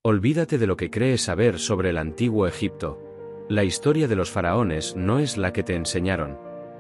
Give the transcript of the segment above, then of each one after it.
Olvídate de lo que crees saber sobre el antiguo Egipto. La historia de los faraones no es la que te enseñaron.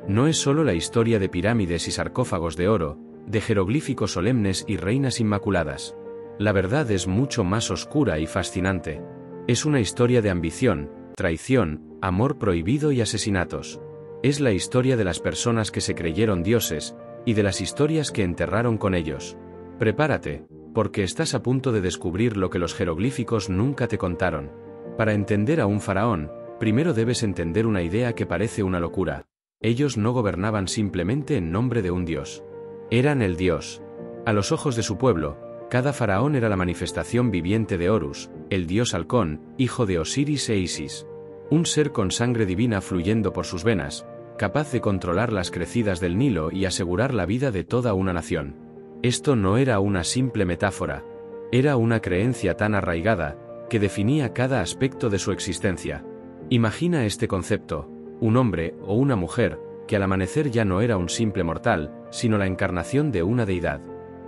No es solo la historia de pirámides y sarcófagos de oro, de jeroglíficos solemnes y reinas inmaculadas. La verdad es mucho más oscura y fascinante. Es una historia de ambición, traición, amor prohibido y asesinatos. Es la historia de las personas que se creyeron dioses, y de las historias que enterraron con ellos. Prepárate, porque estás a punto de descubrir lo que los jeroglíficos nunca te contaron. Para entender a un faraón, primero debes entender una idea que parece una locura. Ellos no gobernaban simplemente en nombre de un dios. Eran el dios. A los ojos de su pueblo, cada faraón era la manifestación viviente de Horus, el dios halcón, hijo de Osiris e Isis. Un ser con sangre divina fluyendo por sus venas, capaz de controlar las crecidas del Nilo y asegurar la vida de toda una nación. Esto no era una simple metáfora. Era una creencia tan arraigada, que definía cada aspecto de su existencia. Imagina este concepto: un hombre o una mujer, que al amanecer ya no era un simple mortal, sino la encarnación de una deidad.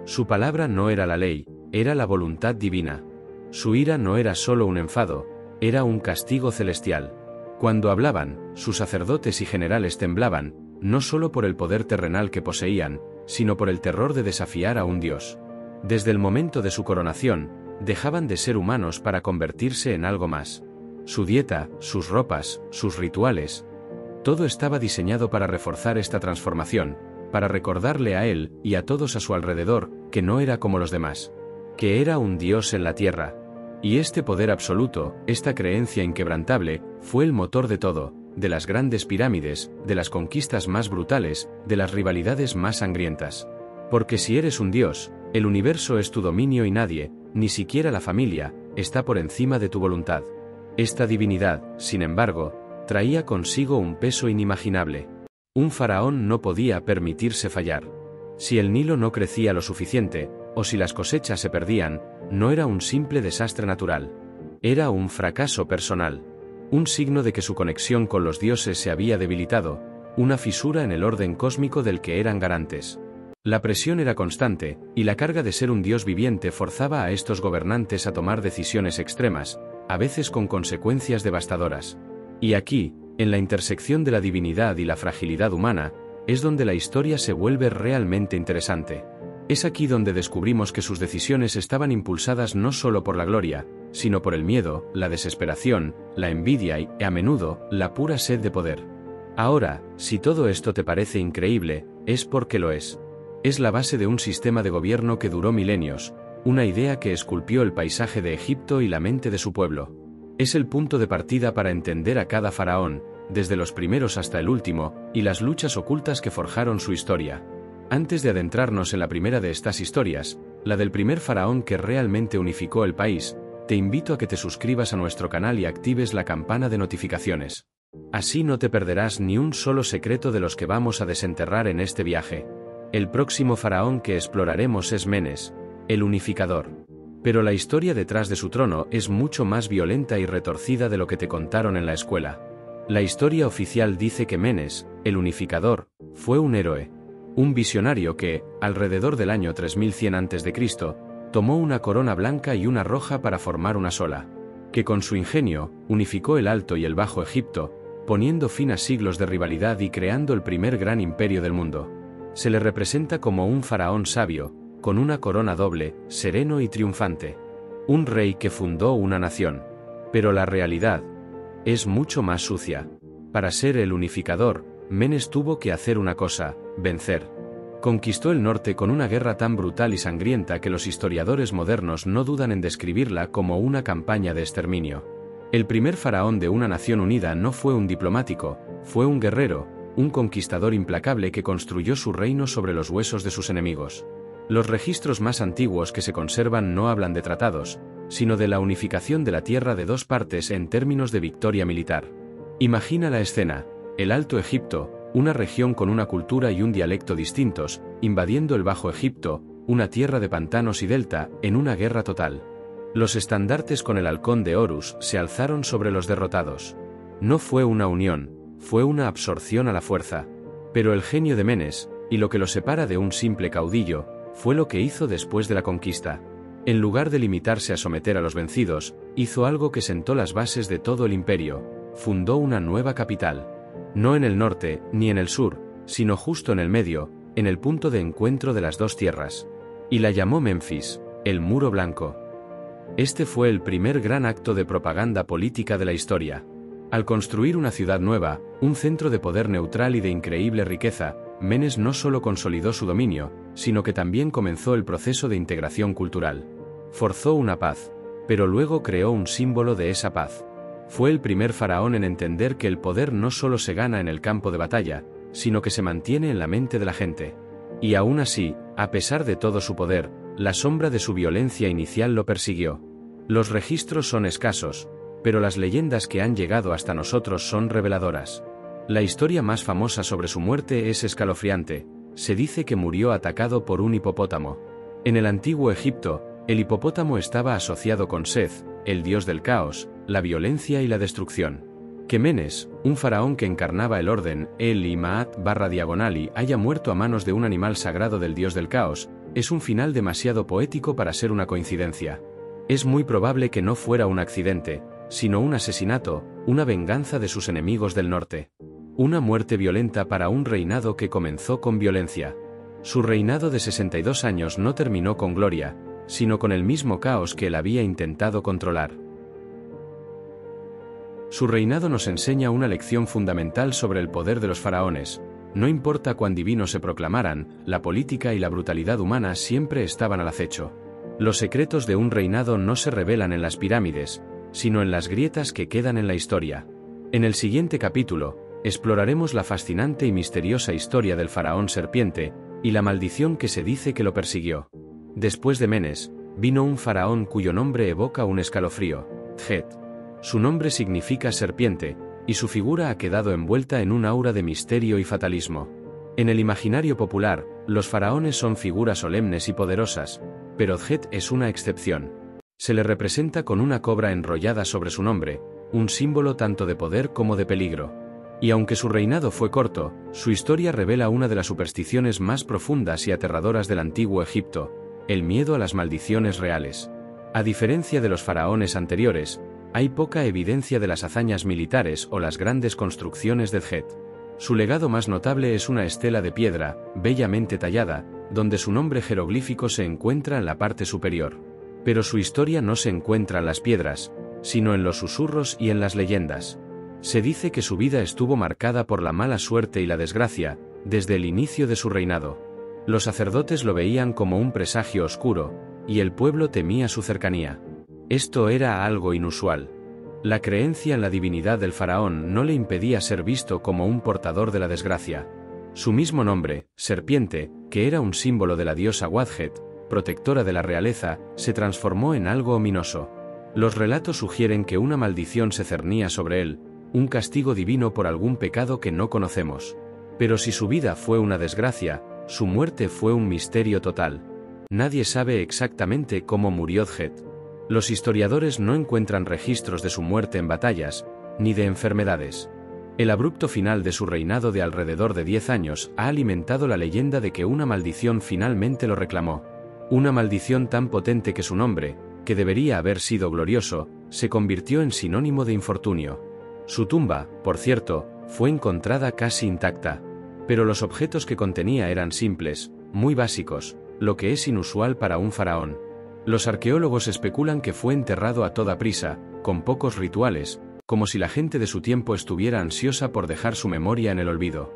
Su palabra no era la ley, era la voluntad divina. Su ira no era solo un enfado, era un castigo celestial. Cuando hablaban, sus sacerdotes y generales temblaban, no solo por el poder terrenal que poseían, sino por el terror de desafiar a un dios. Desde el momento de su coronación, dejaban de ser humanos para convertirse en algo más. Su dieta, sus ropas, sus rituales, todo estaba diseñado para reforzar esta transformación, para recordarle a él y a todos a su alrededor que no era como los demás, que era un dios en la tierra. Y este poder absoluto, esta creencia inquebrantable, fue el motor de todo, de las grandes pirámides, de las conquistas más brutales, de las rivalidades más sangrientas. Porque si eres un dios, el universo es tu dominio y nadie, ni siquiera la familia, está por encima de tu voluntad. Esta divinidad, sin embargo, traía consigo un peso inimaginable. Un faraón no podía permitirse fallar. Si el Nilo no crecía lo suficiente, o si las cosechas se perdían, no era un simple desastre natural. Era un fracaso personal. Un signo de que su conexión con los dioses se había debilitado, una fisura en el orden cósmico del que eran garantes. La presión era constante, y la carga de ser un dios viviente forzaba a estos gobernantes a tomar decisiones extremas, a veces con consecuencias devastadoras. Y aquí, en la intersección de la divinidad y la fragilidad humana, es donde la historia se vuelve realmente interesante. Es aquí donde descubrimos que sus decisiones estaban impulsadas no solo por la gloria, sino por el miedo, la desesperación, la envidia y, a menudo, la pura sed de poder. Ahora, si todo esto te parece increíble, es porque lo es. Es la base de un sistema de gobierno que duró milenios, una idea que esculpió el paisaje de Egipto y la mente de su pueblo. Es el punto de partida para entender a cada faraón, desde los primeros hasta el último, y las luchas ocultas que forjaron su historia. Antes de adentrarnos en la primera de estas historias, la del primer faraón que realmente unificó el país, te invito a que te suscribas a nuestro canal y actives la campana de notificaciones. Así no te perderás ni un solo secreto de los que vamos a desenterrar en este viaje. El próximo faraón que exploraremos es Menes, el unificador. Pero la historia detrás de su trono es mucho más violenta y retorcida de lo que te contaron en la escuela. La historia oficial dice que Menes, el unificador, fue un héroe. Un visionario que, alrededor del año 3100 a.C., tomó una corona blanca y una roja para formar una sola, que con su ingenio, unificó el Alto y el Bajo Egipto, poniendo fin a siglos de rivalidad y creando el primer gran imperio del mundo. Se le representa como un faraón sabio, con una corona doble, sereno y triunfante. Un rey que fundó una nación. Pero la realidad es mucho más sucia. Para ser el unificador, Menes tuvo que hacer una cosa: vencer. Conquistó el norte con una guerra tan brutal y sangrienta que los historiadores modernos no dudan en describirla como una campaña de exterminio. El primer faraón de una nación unida no fue un diplomático, fue un guerrero, un conquistador implacable que construyó su reino sobre los huesos de sus enemigos. Los registros más antiguos que se conservan no hablan de tratados, sino de la unificación de la tierra de dos partes en términos de victoria militar. Imagina la escena: el Alto Egipto, una región con una cultura y un dialecto distintos, invadiendo el Bajo Egipto, una tierra de pantanos y delta, en una guerra total. Los estandartes con el halcón de Horus se alzaron sobre los derrotados. No fue una unión, fue una absorción a la fuerza. Pero el genio de Menes, y lo que lo separa de un simple caudillo, fue lo que hizo después de la conquista. En lugar de limitarse a someter a los vencidos, hizo algo que sentó las bases de todo el imperio: fundó una nueva capital. No en el norte, ni en el sur, sino justo en el medio, en el punto de encuentro de las dos tierras. Y la llamó Memphis, el Muro Blanco. Este fue el primer gran acto de propaganda política de la historia. Al construir una ciudad nueva, un centro de poder neutral y de increíble riqueza, Menes no solo consolidó su dominio, sino que también comenzó el proceso de integración cultural. Forzó una paz, pero luego creó un símbolo de esa paz. Fue el primer faraón en entender que el poder no solo se gana en el campo de batalla, sino que se mantiene en la mente de la gente. Y aún así, a pesar de todo su poder, la sombra de su violencia inicial lo persiguió. Los registros son escasos, pero las leyendas que han llegado hasta nosotros son reveladoras. La historia más famosa sobre su muerte es escalofriante. Se dice que murió atacado por un hipopótamo. En el antiguo Egipto, el hipopótamo estaba asociado con Seth, el dios del caos, la violencia y la destrucción. Que Menes, un faraón que encarnaba el orden, el y Maat/diagonal haya muerto a manos de un animal sagrado del dios del caos, es un final demasiado poético para ser una coincidencia. Es muy probable que no fuera un accidente, sino un asesinato, una venganza de sus enemigos del norte. Una muerte violenta para un reinado que comenzó con violencia. Su reinado de 62 años no terminó con gloria, sino con el mismo caos que él había intentado controlar. Su reinado nos enseña una lección fundamental sobre el poder de los faraones. No importa cuán divinos se proclamaran, la política y la brutalidad humana siempre estaban al acecho. Los secretos de un reinado no se revelan en las pirámides, sino en las grietas que quedan en la historia. En el siguiente capítulo, exploraremos la fascinante y misteriosa historia del faraón serpiente, y la maldición que se dice que lo persiguió. Después de Menes, vino un faraón cuyo nombre evoca un escalofrío: Tjet. Su nombre significa serpiente, y su figura ha quedado envuelta en un aura de misterio y fatalismo. En el imaginario popular, los faraones son figuras solemnes y poderosas, pero Tjet es una excepción. Se le representa con una cobra enrollada sobre su nombre, un símbolo tanto de poder como de peligro. Y aunque su reinado fue corto, su historia revela una de las supersticiones más profundas y aterradoras del antiguo Egipto: el miedo a las maldiciones reales. A diferencia de los faraones anteriores, hay poca evidencia de las hazañas militares o las grandes construcciones de Tjet. Su legado más notable es una estela de piedra, bellamente tallada, donde su nombre jeroglífico se encuentra en la parte superior. Pero su historia no se encuentra en las piedras, sino en los susurros y en las leyendas. Se dice que su vida estuvo marcada por la mala suerte y la desgracia, desde el inicio de su reinado. Los sacerdotes lo veían como un presagio oscuro, y el pueblo temía su cercanía. Esto era algo inusual. La creencia en la divinidad del faraón no le impedía ser visto como un portador de la desgracia. Su mismo nombre, serpiente, que era un símbolo de la diosa Wadjet, protectora de la realeza, se transformó en algo ominoso. Los relatos sugieren que una maldición se cernía sobre él, un castigo divino por algún pecado que no conocemos. Pero si su vida fue una desgracia, su muerte fue un misterio total. Nadie sabe exactamente cómo murió Tjet. Los historiadores no encuentran registros de su muerte en batallas, ni de enfermedades. El abrupto final de su reinado de alrededor de 10 años ha alimentado la leyenda de que una maldición finalmente lo reclamó. Una maldición tan potente que su nombre, que debería haber sido glorioso, se convirtió en sinónimo de infortunio. Su tumba, por cierto, fue encontrada casi intacta. Pero los objetos que contenía eran simples, muy básicos, lo que es inusual para un faraón. Los arqueólogos especulan que fue enterrado a toda prisa, con pocos rituales, como si la gente de su tiempo estuviera ansiosa por dejar su memoria en el olvido.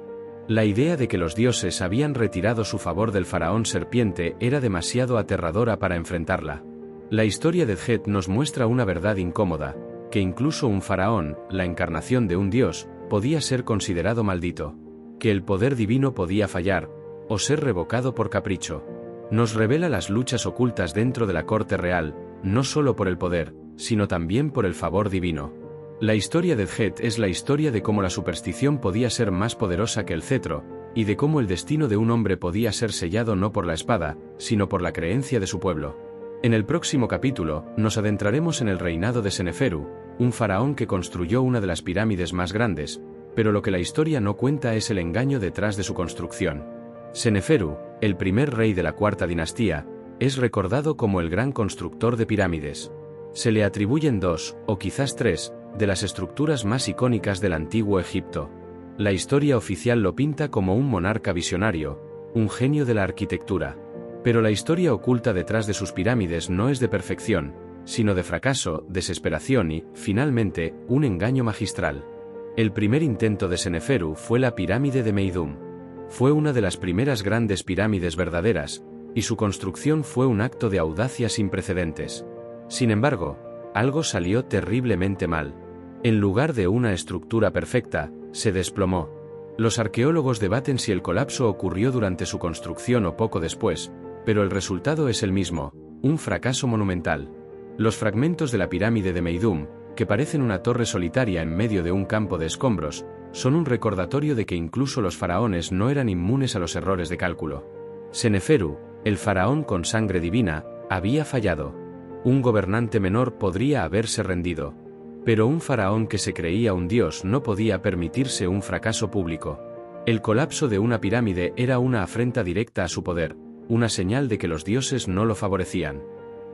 La idea de que los dioses habían retirado su favor del faraón serpiente era demasiado aterradora para enfrentarla. La historia de Tjet nos muestra una verdad incómoda, que incluso un faraón, la encarnación de un dios, podía ser considerado maldito. Que el poder divino podía fallar, o ser revocado por capricho. Nos revela las luchas ocultas dentro de la corte real, no solo por el poder, sino también por el favor divino. La historia de Tjet es la historia de cómo la superstición podía ser más poderosa que el cetro, y de cómo el destino de un hombre podía ser sellado no por la espada, sino por la creencia de su pueblo. En el próximo capítulo, nos adentraremos en el reinado de Seneferu, un faraón que construyó una de las pirámides más grandes, pero lo que la historia no cuenta es el engaño detrás de su construcción. Seneferu, el primer rey de la cuarta dinastía, Es recordado como el gran constructor de pirámides. Se le atribuyen 2, o quizás 3, de las estructuras más icónicas del antiguo Egipto. La historia oficial lo pinta como un monarca visionario, un genio de la arquitectura. Pero la historia oculta detrás de sus pirámides no es de perfección, sino de fracaso, desesperación y, finalmente, un engaño magistral. El primer intento de Seneferu fue la pirámide de Meidum. Fue una de las primeras grandes pirámides verdaderas, y su construcción fue un acto de audacia sin precedentes. Sin embargo, algo salió terriblemente mal. En lugar de una estructura perfecta, se desplomó. Los arqueólogos debaten si el colapso ocurrió durante su construcción o poco después, pero el resultado es el mismo, un fracaso monumental. Los fragmentos de la pirámide de Meidum, que parecen una torre solitaria en medio de un campo de escombros, son un recordatorio de que incluso los faraones no eran inmunes a los errores de cálculo. Seneferu, el faraón con sangre divina, había fallado. Un gobernante menor podría haberse rendido. Pero un faraón que se creía un dios no podía permitirse un fracaso público. El colapso de una pirámide era una afrenta directa a su poder, una señal de que los dioses no lo favorecían.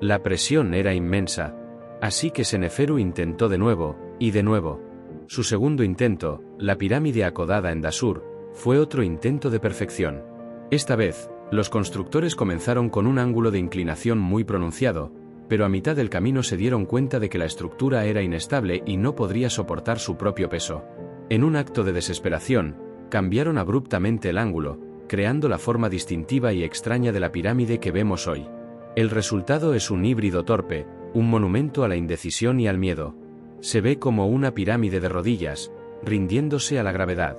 La presión era inmensa. Así que Seneferu intentó de nuevo, y de nuevo. Su segundo intento, la pirámide acodada en Dashur, fue otro intento de perfección. Esta vez, los constructores comenzaron con un ángulo de inclinación muy pronunciado, pero a mitad del camino se dieron cuenta de que la estructura era inestable y no podría soportar su propio peso. En un acto de desesperación, cambiaron abruptamente el ángulo, creando la forma distintiva y extraña de la pirámide que vemos hoy. El resultado es un híbrido torpe, un monumento a la indecisión y al miedo. Se ve como una pirámide de rodillas, rindiéndose a la gravedad.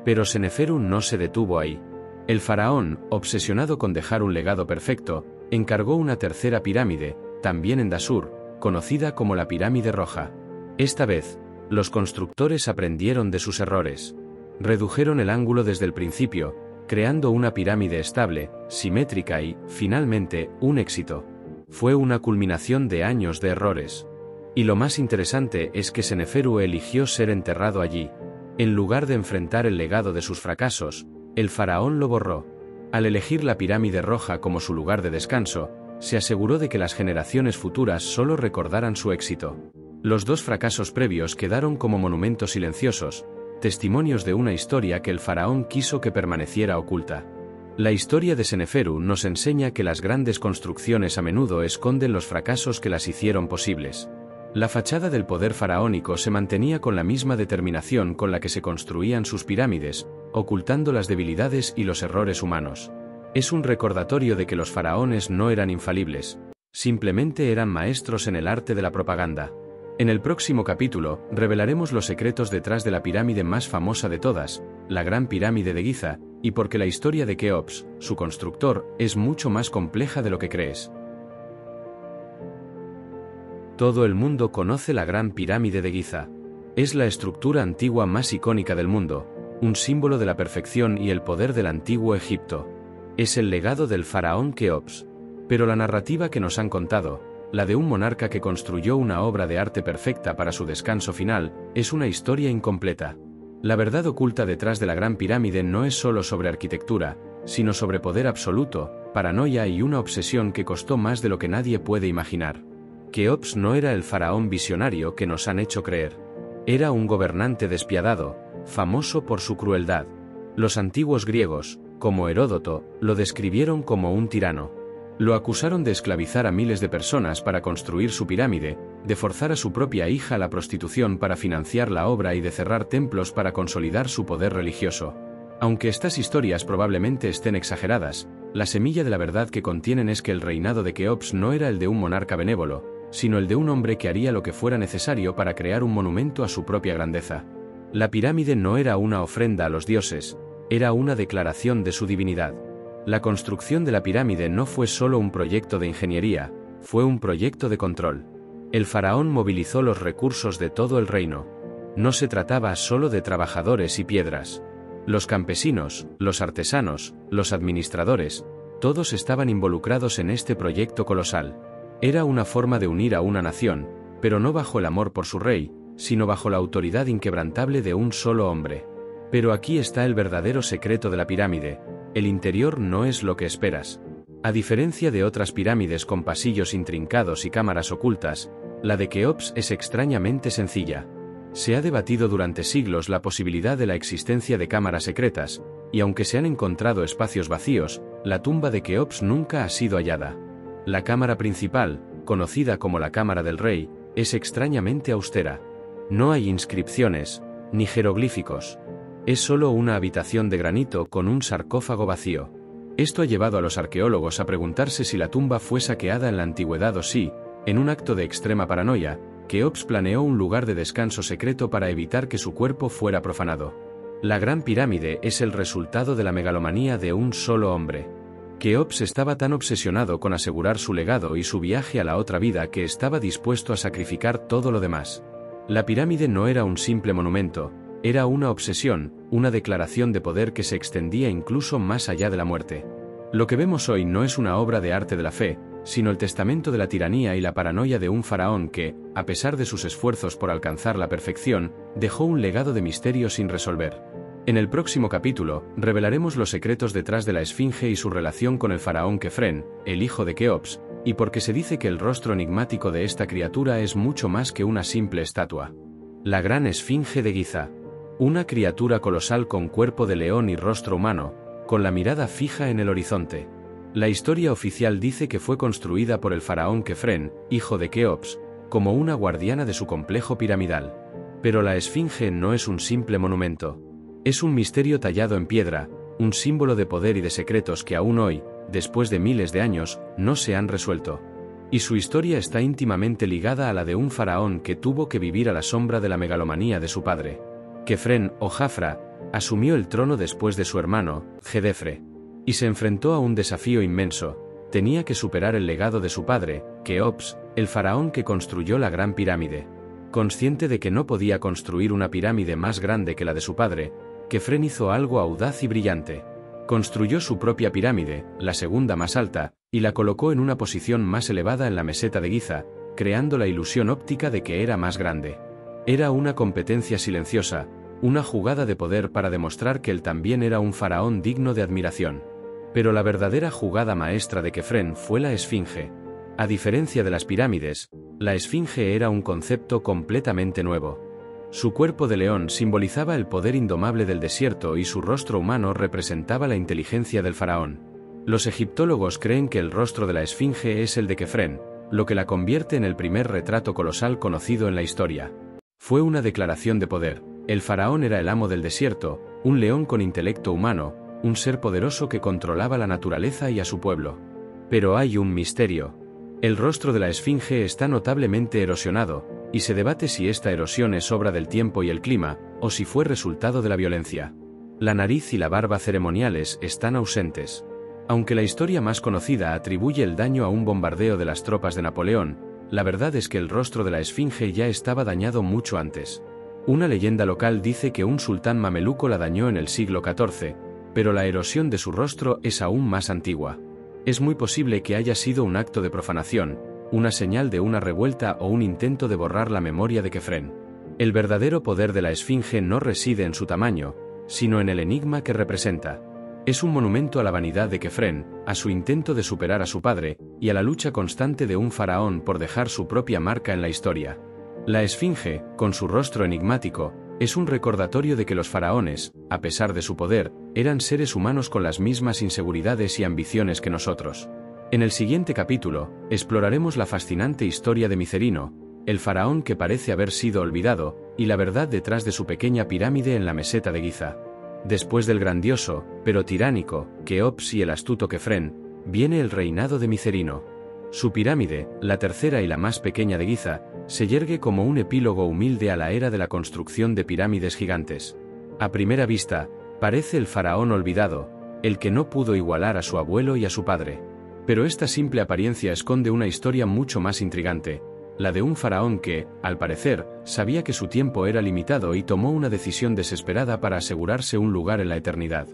Pero Seneferu no se detuvo ahí. El faraón, obsesionado con dejar un legado perfecto, encargó una tercera pirámide, también en Dashur, conocida como la pirámide roja. Esta vez, los constructores aprendieron de sus errores. Redujeron el ángulo desde el principio, creando una pirámide estable, simétrica y, finalmente, un éxito. Fue una culminación de años de errores. Y lo más interesante es que Seneferu eligió ser enterrado allí. En lugar de enfrentar el legado de sus fracasos, el faraón lo borró. Al elegir la pirámide roja como su lugar de descanso, se aseguró de que las generaciones futuras solo recordaran su éxito. Los dos fracasos previos quedaron como monumentos silenciosos, testimonios de una historia que el faraón quiso que permaneciera oculta. La historia de Seneferu nos enseña que las grandes construcciones a menudo esconden los fracasos que las hicieron posibles. La fachada del poder faraónico se mantenía con la misma determinación con la que se construían sus pirámides, ocultando las debilidades y los errores humanos. Es un recordatorio de que los faraones no eran infalibles, simplemente eran maestros en el arte de la propaganda. En el próximo capítulo, revelaremos los secretos detrás de la pirámide más famosa de todas, la Gran Pirámide de Giza, y por qué la historia de Keops, su constructor, es mucho más compleja de lo que crees. Todo el mundo conoce la Gran Pirámide de Giza. Es la estructura antigua más icónica del mundo, un símbolo de la perfección y el poder del antiguo Egipto. Es el legado del faraón Keops. Pero la narrativa que nos han contado, la de un monarca que construyó una obra de arte perfecta para su descanso final, es una historia incompleta. La verdad oculta detrás de la Gran Pirámide no es solo sobre arquitectura, sino sobre poder absoluto, paranoia y una obsesión que costó más de lo que nadie puede imaginar. Keops no era el faraón visionario que nos han hecho creer. Era un gobernante despiadado, famoso por su crueldad. Los antiguos griegos, como Heródoto, lo describieron como un tirano. Lo acusaron de esclavizar a miles de personas para construir su pirámide, de forzar a su propia hija a la prostitución para financiar la obra y de cerrar templos para consolidar su poder religioso. Aunque estas historias probablemente estén exageradas, la semilla de la verdad que contienen es que el reinado de Keops no era el de un monarca benévolo, sino el de un hombre que haría lo que fuera necesario para crear un monumento a su propia grandeza. La pirámide no era una ofrenda a los dioses, era una declaración de su divinidad. La construcción de la pirámide no fue solo un proyecto de ingeniería, fue un proyecto de control. El faraón movilizó los recursos de todo el reino. No se trataba solo de trabajadores y piedras. Los campesinos, los artesanos, los administradores, todos estaban involucrados en este proyecto colosal. Era una forma de unir a una nación, pero no bajo el amor por su rey, sino bajo la autoridad inquebrantable de un solo hombre. Pero aquí está el verdadero secreto de la pirámide: el interior no es lo que esperas. A diferencia de otras pirámides con pasillos intrincados y cámaras ocultas, la de Keops es extrañamente sencilla. Se ha debatido durante siglos la posibilidad de la existencia de cámaras secretas, y aunque se han encontrado espacios vacíos, la tumba de Keops nunca ha sido hallada. La cámara principal, conocida como la Cámara del Rey, es extrañamente austera. No hay inscripciones, ni jeroglíficos. Es solo una habitación de granito con un sarcófago vacío. Esto ha llevado a los arqueólogos a preguntarse si la tumba fue saqueada en la antigüedad o si, en un acto de extrema paranoia, Keops planeó un lugar de descanso secreto para evitar que su cuerpo fuera profanado. La Gran Pirámide es el resultado de la megalomanía de un solo hombre. Keops estaba tan obsesionado con asegurar su legado y su viaje a la otra vida que estaba dispuesto a sacrificar todo lo demás. La pirámide no era un simple monumento, era una obsesión, una declaración de poder que se extendía incluso más allá de la muerte. Lo que vemos hoy no es una obra de arte de la fe, sino el testamento de la tiranía y la paranoia de un faraón que, a pesar de sus esfuerzos por alcanzar la perfección, dejó un legado de misterio sin resolver. En el próximo capítulo, revelaremos los secretos detrás de la Esfinge y su relación con el faraón Kefren, el hijo de Keops, y por qué se dice que el rostro enigmático de esta criatura es mucho más que una simple estatua. La Gran Esfinge de Giza. Una criatura colosal con cuerpo de león y rostro humano, con la mirada fija en el horizonte. La historia oficial dice que fue construida por el faraón Kefren, hijo de Keops, como una guardiana de su complejo piramidal. Pero la Esfinge no es un simple monumento. Es un misterio tallado en piedra, un símbolo de poder y de secretos que aún hoy, después de miles de años, no se han resuelto. Y su historia está íntimamente ligada a la de un faraón que tuvo que vivir a la sombra de la megalomanía de su padre. Kefren, o Jafra, asumió el trono después de su hermano, Gedefre. Y se enfrentó a un desafío inmenso. Tenía que superar el legado de su padre, Keops, el faraón que construyó la Gran Pirámide. Consciente de que no podía construir una pirámide más grande que la de su padre, Kefren hizo algo audaz y brillante. Construyó su propia pirámide, la segunda más alta, y la colocó en una posición más elevada en la meseta de Giza, creando la ilusión óptica de que era más grande. Era una competencia silenciosa, una jugada de poder para demostrar que él también era un faraón digno de admiración. Pero la verdadera jugada maestra de Kefren fue la Esfinge. A diferencia de las pirámides, la Esfinge era un concepto completamente nuevo. Su cuerpo de león simbolizaba el poder indomable del desierto y su rostro humano representaba la inteligencia del faraón. Los egiptólogos creen que el rostro de la Esfinge es el de Kefren, lo que la convierte en el primer retrato colosal conocido en la historia. Fue una declaración de poder. El faraón era el amo del desierto, un león con intelecto humano, un ser poderoso que controlaba la naturaleza y a su pueblo. Pero hay un misterio. El rostro de la Esfinge está notablemente erosionado, y se debate si esta erosión es obra del tiempo y el clima, o si fue resultado de la violencia. La nariz y la barba ceremoniales están ausentes. Aunque la historia más conocida atribuye el daño a un bombardeo de las tropas de Napoleón, la verdad es que el rostro de la Esfinge ya estaba dañado mucho antes. Una leyenda local dice que un sultán mameluco la dañó en el siglo XIV, pero la erosión de su rostro es aún más antigua. Es muy posible que haya sido un acto de profanación, una señal de una revuelta o un intento de borrar la memoria de Kefren. El verdadero poder de la Esfinge no reside en su tamaño, sino en el enigma que representa. Es un monumento a la vanidad de Kefren, a su intento de superar a su padre, y a la lucha constante de un faraón por dejar su propia marca en la historia. La Esfinge, con su rostro enigmático, es un recordatorio de que los faraones, a pesar de su poder, eran seres humanos con las mismas inseguridades y ambiciones que nosotros. En el siguiente capítulo, exploraremos la fascinante historia de Micerino, el faraón que parece haber sido olvidado, y la verdad detrás de su pequeña pirámide en la meseta de Giza. Después del grandioso, pero tiránico, Keops y el astuto Kefren, viene el reinado de Micerino. Su pirámide, la tercera y la más pequeña de Giza, se yergue como un epílogo humilde a la era de la construcción de pirámides gigantes. A primera vista, parece el faraón olvidado, el que no pudo igualar a su abuelo y a su padre. Pero esta simple apariencia esconde una historia mucho más intrigante, la de un faraón que, al parecer, sabía que su tiempo era limitado y tomó una decisión desesperada para asegurarse un lugar en la eternidad.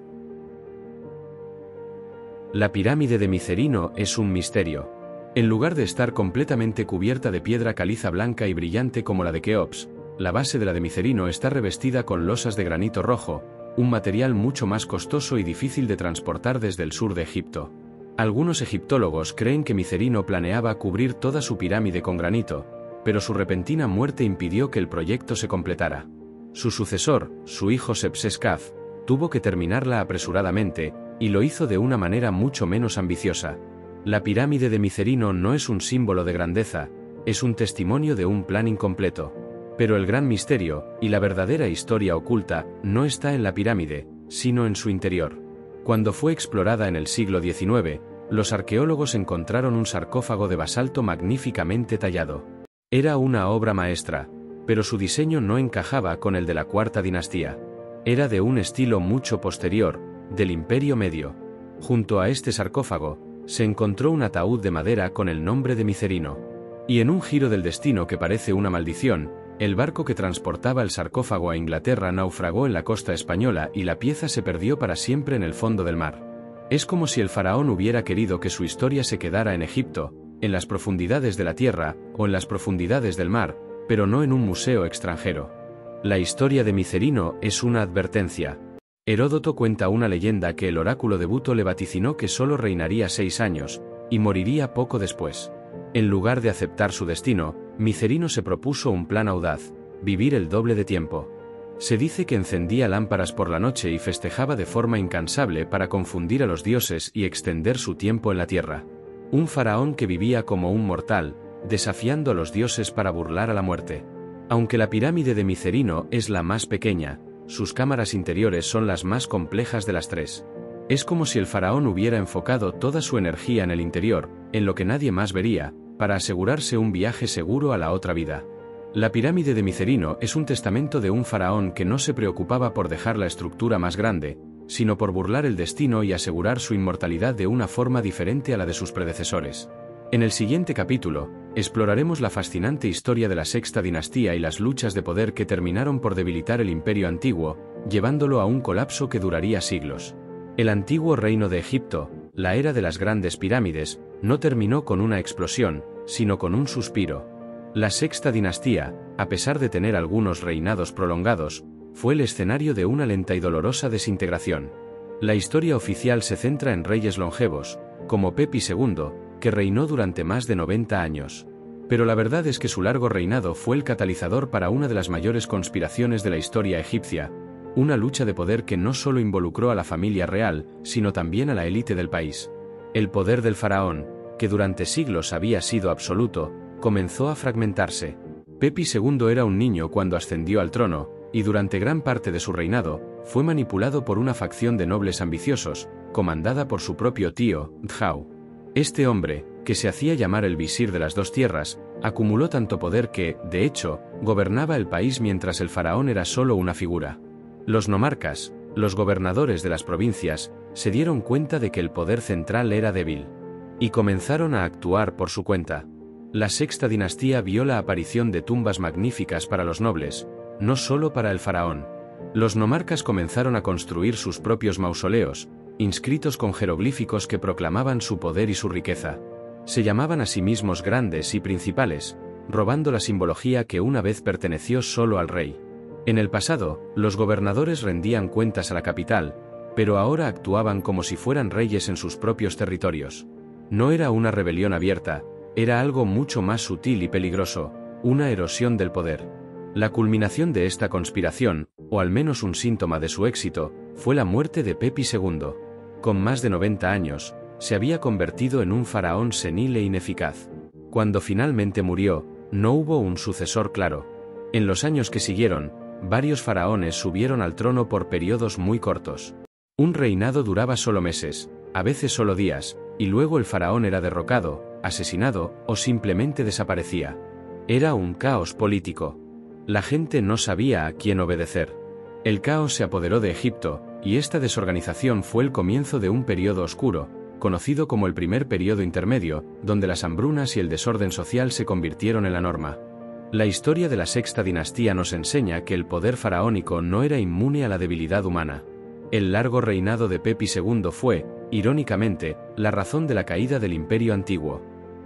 La pirámide de Micerino es un misterio. En lugar de estar completamente cubierta de piedra caliza blanca y brillante como la de Keops, la base de la de Micerino está revestida con losas de granito rojo, un material mucho más costoso y difícil de transportar desde el sur de Egipto. Algunos egiptólogos creen que Micerino planeaba cubrir toda su pirámide con granito, pero su repentina muerte impidió que el proyecto se completara. Su sucesor, su hijo Sepseskaf, tuvo que terminarla apresuradamente, y lo hizo de una manera mucho menos ambiciosa. La pirámide de Micerino no es un símbolo de grandeza, es un testimonio de un plan incompleto. Pero el gran misterio, y la verdadera historia oculta, no está en la pirámide, sino en su interior. Cuando fue explorada en el siglo XIX, los arqueólogos encontraron un sarcófago de basalto magníficamente tallado. Era una obra maestra, pero su diseño no encajaba con el de la Cuarta Dinastía. Era de un estilo mucho posterior, del Imperio Medio. Junto a este sarcófago, se encontró un ataúd de madera con el nombre de Micerino. Y en un giro del destino que parece una maldición, el barco que transportaba el sarcófago a Inglaterra naufragó en la costa española y la pieza se perdió para siempre en el fondo del mar. Es como si el faraón hubiera querido que su historia se quedara en Egipto, en las profundidades de la tierra, o en las profundidades del mar, pero no en un museo extranjero. La historia de Micerino es una advertencia. Heródoto cuenta una leyenda que el oráculo de Buto le vaticinó que solo reinaría 6 años, y moriría poco después. En lugar de aceptar su destino, Micerino se propuso un plan audaz: vivir el doble de tiempo. Se dice que encendía lámparas por la noche y festejaba de forma incansable para confundir a los dioses y extender su tiempo en la tierra. Un faraón que vivía como un mortal, desafiando a los dioses para burlar a la muerte. Aunque la pirámide de Micerino es la más pequeña, sus cámaras interiores son las más complejas de las tres. Es como si el faraón hubiera enfocado toda su energía en el interior, en lo que nadie más vería, para asegurarse un viaje seguro a la otra vida. La pirámide de Micerino es un testamento de un faraón que no se preocupaba por dejar la estructura más grande, sino por burlar el destino y asegurar su inmortalidad de una forma diferente a la de sus predecesores. En el siguiente capítulo, exploraremos la fascinante historia de la Sexta Dinastía y las luchas de poder que terminaron por debilitar el Imperio Antiguo, llevándolo a un colapso que duraría siglos. El antiguo reino de Egipto, la era de las grandes pirámides, no terminó con una explosión, sino con un suspiro. La Sexta Dinastía, a pesar de tener algunos reinados prolongados, fue el escenario de una lenta y dolorosa desintegración. La historia oficial se centra en reyes longevos, como Pepi II, que reinó durante más de 90 años. Pero la verdad es que su largo reinado fue el catalizador para una de las mayores conspiraciones de la historia egipcia, una lucha de poder que no solo involucró a la familia real, sino también a la élite del país. El poder del faraón, que durante siglos había sido absoluto, comenzó a fragmentarse. Pepi II era un niño cuando ascendió al trono, y durante gran parte de su reinado, fue manipulado por una facción de nobles ambiciosos, comandada por su propio tío, Djau. Este hombre, que se hacía llamar el visir de las dos tierras, acumuló tanto poder que, de hecho, gobernaba el país mientras el faraón era solo una figura. Los nomarcas, los gobernadores de las provincias, se dieron cuenta de que el poder central era débil. Y comenzaron a actuar por su cuenta. La Sexta Dinastía vio la aparición de tumbas magníficas para los nobles, no solo para el faraón. Los nomarcas comenzaron a construir sus propios mausoleos, inscritos con jeroglíficos que proclamaban su poder y su riqueza. Se llamaban a sí mismos grandes y principales, robando la simbología que una vez perteneció solo al rey. En el pasado, los gobernadores rendían cuentas a la capital, pero ahora actuaban como si fueran reyes en sus propios territorios. No era una rebelión abierta, era algo mucho más sutil y peligroso, una erosión del poder. La culminación de esta conspiración, o al menos un síntoma de su éxito, fue la muerte de Pepi II. Con más de 90 años, se había convertido en un faraón senil e ineficaz. Cuando finalmente murió, no hubo un sucesor claro. En los años que siguieron, varios faraones subieron al trono por periodos muy cortos. Un reinado duraba solo meses, a veces solo días, y luego el faraón era derrocado, asesinado o simplemente desaparecía. Era un caos político. La gente no sabía a quién obedecer. El caos se apoderó de Egipto, y esta desorganización fue el comienzo de un periodo oscuro, conocido como el primer periodo intermedio, donde las hambrunas y el desorden social se convirtieron en la norma. La historia de la Sexta Dinastía nos enseña que el poder faraónico no era inmune a la debilidad humana. El largo reinado de Pepi II fue, irónicamente, la razón de la caída del Imperio Antiguo.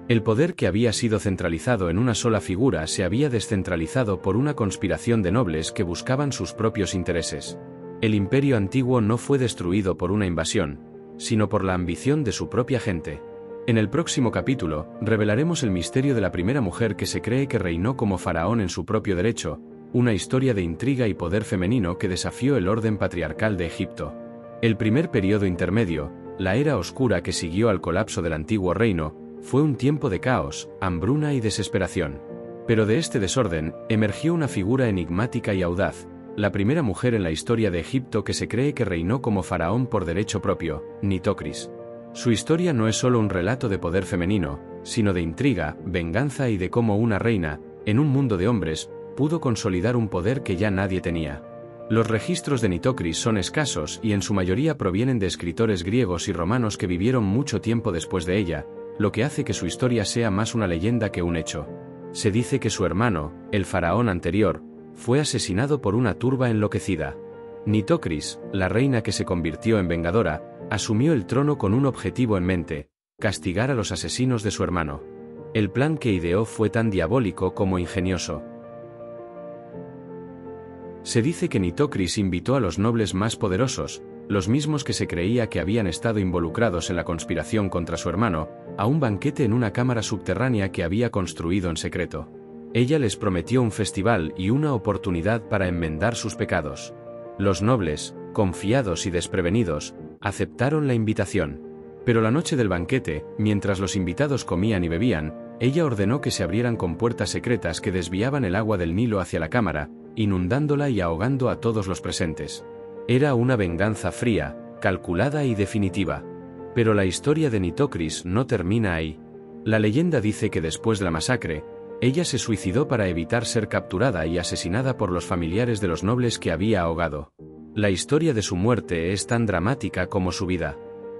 El poder que había sido centralizado en una sola figura se había descentralizado por una conspiración de nobles que buscaban sus propios intereses. El Imperio Antiguo no fue destruido por una invasión, sino por la ambición de su propia gente. En el próximo capítulo, revelaremos el misterio de la primera mujer que se cree que reinó como faraón en su propio derecho, una historia de intriga y poder femenino que desafió el orden patriarcal de Egipto. El primer periodo intermedio, la era oscura que siguió al colapso del antiguo reino, fue un tiempo de caos, hambruna y desesperación. Pero de este desorden, emergió una figura enigmática y audaz, la primera mujer en la historia de Egipto que se cree que reinó como faraón por derecho propio, Nitocris. Su historia no es solo un relato de poder femenino, sino de intriga, venganza y de cómo una reina, en un mundo de hombres, pudo consolidar un poder que ya nadie tenía. Los registros de Nitocris son escasos y en su mayoría provienen de escritores griegos y romanos que vivieron mucho tiempo después de ella, lo que hace que su historia sea más una leyenda que un hecho. Se dice que su hermano, el faraón anterior, fue asesinado por una turba enloquecida. Nitocris, la reina que se convirtió en vengadora, asumió el trono con un objetivo en mente: castigar a los asesinos de su hermano. El plan que ideó fue tan diabólico como ingenioso. Se dice que Nitocris invitó a los nobles más poderosos, los mismos que se creía que habían estado involucrados en la conspiración contra su hermano, a un banquete en una cámara subterránea que había construido en secreto. Ella les prometió un festival y una oportunidad para enmendar sus pecados. Los nobles, confiados y desprevenidos, aceptaron la invitación. Pero la noche del banquete, mientras los invitados comían y bebían, ella ordenó que se abrieran compuertas secretas que desviaban el agua del Nilo hacia la cámara, inundándola y ahogando a todos los presentes. Era una venganza fría, calculada y definitiva. Pero la historia de Nitocris no termina ahí. La leyenda dice que después de la masacre, ella se suicidó para evitar ser capturada y asesinada por los familiares de los nobles que había ahogado. La historia de su muerte es tan dramática como su vida.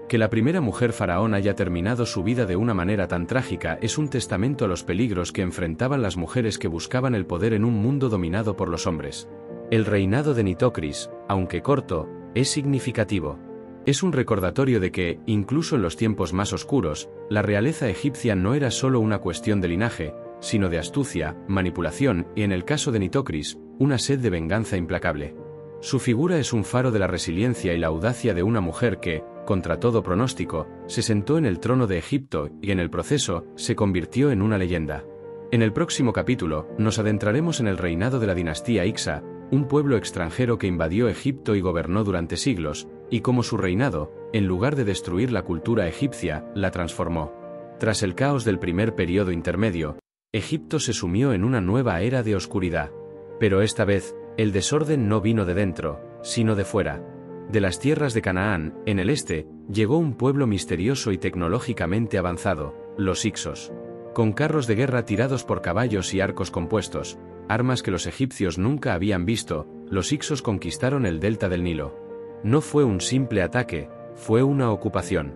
Que la primera mujer faraón haya terminado su vida de una manera tan trágica es un testamento a los peligros que enfrentaban las mujeres que buscaban el poder en un mundo dominado por los hombres. El reinado de Nitocris, aunque corto, es significativo. Es un recordatorio de que, incluso en los tiempos más oscuros, la realeza egipcia no era solo una cuestión de linaje, sino de astucia, manipulación y, en el caso de Nitocris, una sed de venganza implacable. Su figura es un faro de la resiliencia y la audacia de una mujer que, contra todo pronóstico, se sentó en el trono de Egipto y en el proceso, se convirtió en una leyenda. En el próximo capítulo, nos adentraremos en el reinado de la dinastía Ixa, un pueblo extranjero que invadió Egipto y gobernó durante siglos, y cómo su reinado, en lugar de destruir la cultura egipcia, la transformó. Tras el caos del primer periodo intermedio, Egipto se sumió en una nueva era de oscuridad. Pero esta vez, el desorden no vino de dentro, sino de fuera. De las tierras de Canaán, en el este, llegó un pueblo misterioso y tecnológicamente avanzado, los Hicsos. Con carros de guerra tirados por caballos y arcos compuestos, armas que los egipcios nunca habían visto, los Hicsos conquistaron el delta del Nilo. No fue un simple ataque, fue una ocupación.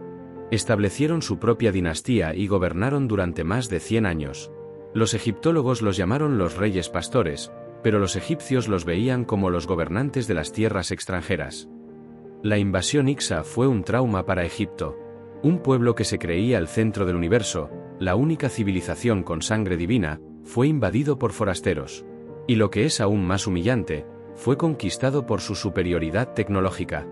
Establecieron su propia dinastía y gobernaron durante más de 100 años. Los egiptólogos los llamaron los reyes pastores, pero los egipcios los veían como los gobernantes de las tierras extranjeras. La invasión Ixa fue un trauma para Egipto. Un pueblo que se creía el centro del universo, la única civilización con sangre divina, fue invadido por forasteros. Y lo que es aún más humillante, fue conquistado por su superioridad tecnológica.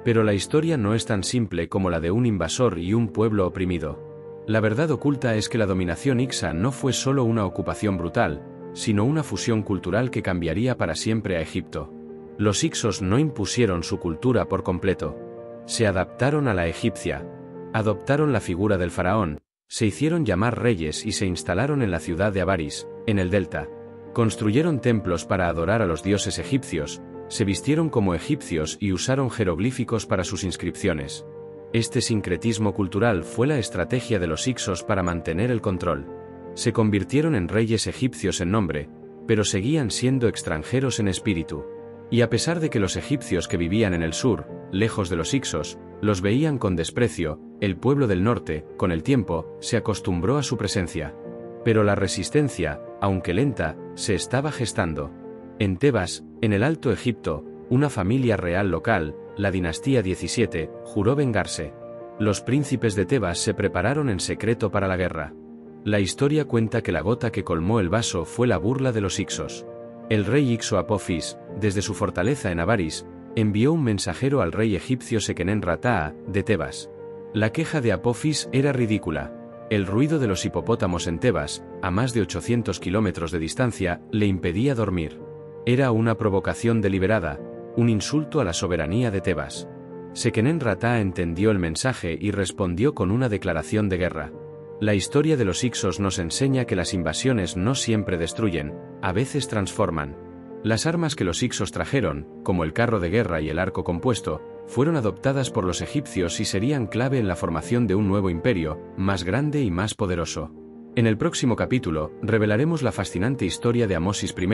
Pero la historia no es tan simple como la de un invasor y un pueblo oprimido. La verdad oculta es que la dominación Ixa no fue solo una ocupación brutal, sino una fusión cultural que cambiaría para siempre a Egipto. Los Hicsos no impusieron su cultura por completo. Se adaptaron a la egipcia. Adoptaron la figura del faraón, se hicieron llamar reyes y se instalaron en la ciudad de Avaris, en el delta. Construyeron templos para adorar a los dioses egipcios, se vistieron como egipcios y usaron jeroglíficos para sus inscripciones. Este sincretismo cultural fue la estrategia de los Hicsos para mantener el control. Se convirtieron en reyes egipcios en nombre, pero seguían siendo extranjeros en espíritu. Y a pesar de que los egipcios que vivían en el sur, lejos de los Hicsos, los veían con desprecio, el pueblo del norte, con el tiempo, se acostumbró a su presencia. Pero la resistencia, aunque lenta, se estaba gestando. En Tebas, en el Alto Egipto, una familia real local, la dinastía 17, juró vengarse. Los príncipes de Tebas se prepararon en secreto para la guerra. La historia cuenta que la gota que colmó el vaso fue la burla de los Hicsos. El rey Ixo Apophis, desde su fortaleza en Avaris, envió un mensajero al rey egipcio Seqenen-Rataa, de Tebas. La queja de Apophis era ridícula. El ruido de los hipopótamos en Tebas, a más de 800 kilómetros de distancia, le impedía dormir. Era una provocación deliberada, un insulto a la soberanía de Tebas. Seqenenratá entendió el mensaje y respondió con una declaración de guerra. La historia de los Hicsos nos enseña que las invasiones no siempre destruyen, a veces transforman. Las armas que los Hicsos trajeron, como el carro de guerra y el arco compuesto, fueron adoptadas por los egipcios y serían clave en la formación de un nuevo imperio, más grande y más poderoso. En el próximo capítulo, revelaremos la fascinante historia de Amosis I,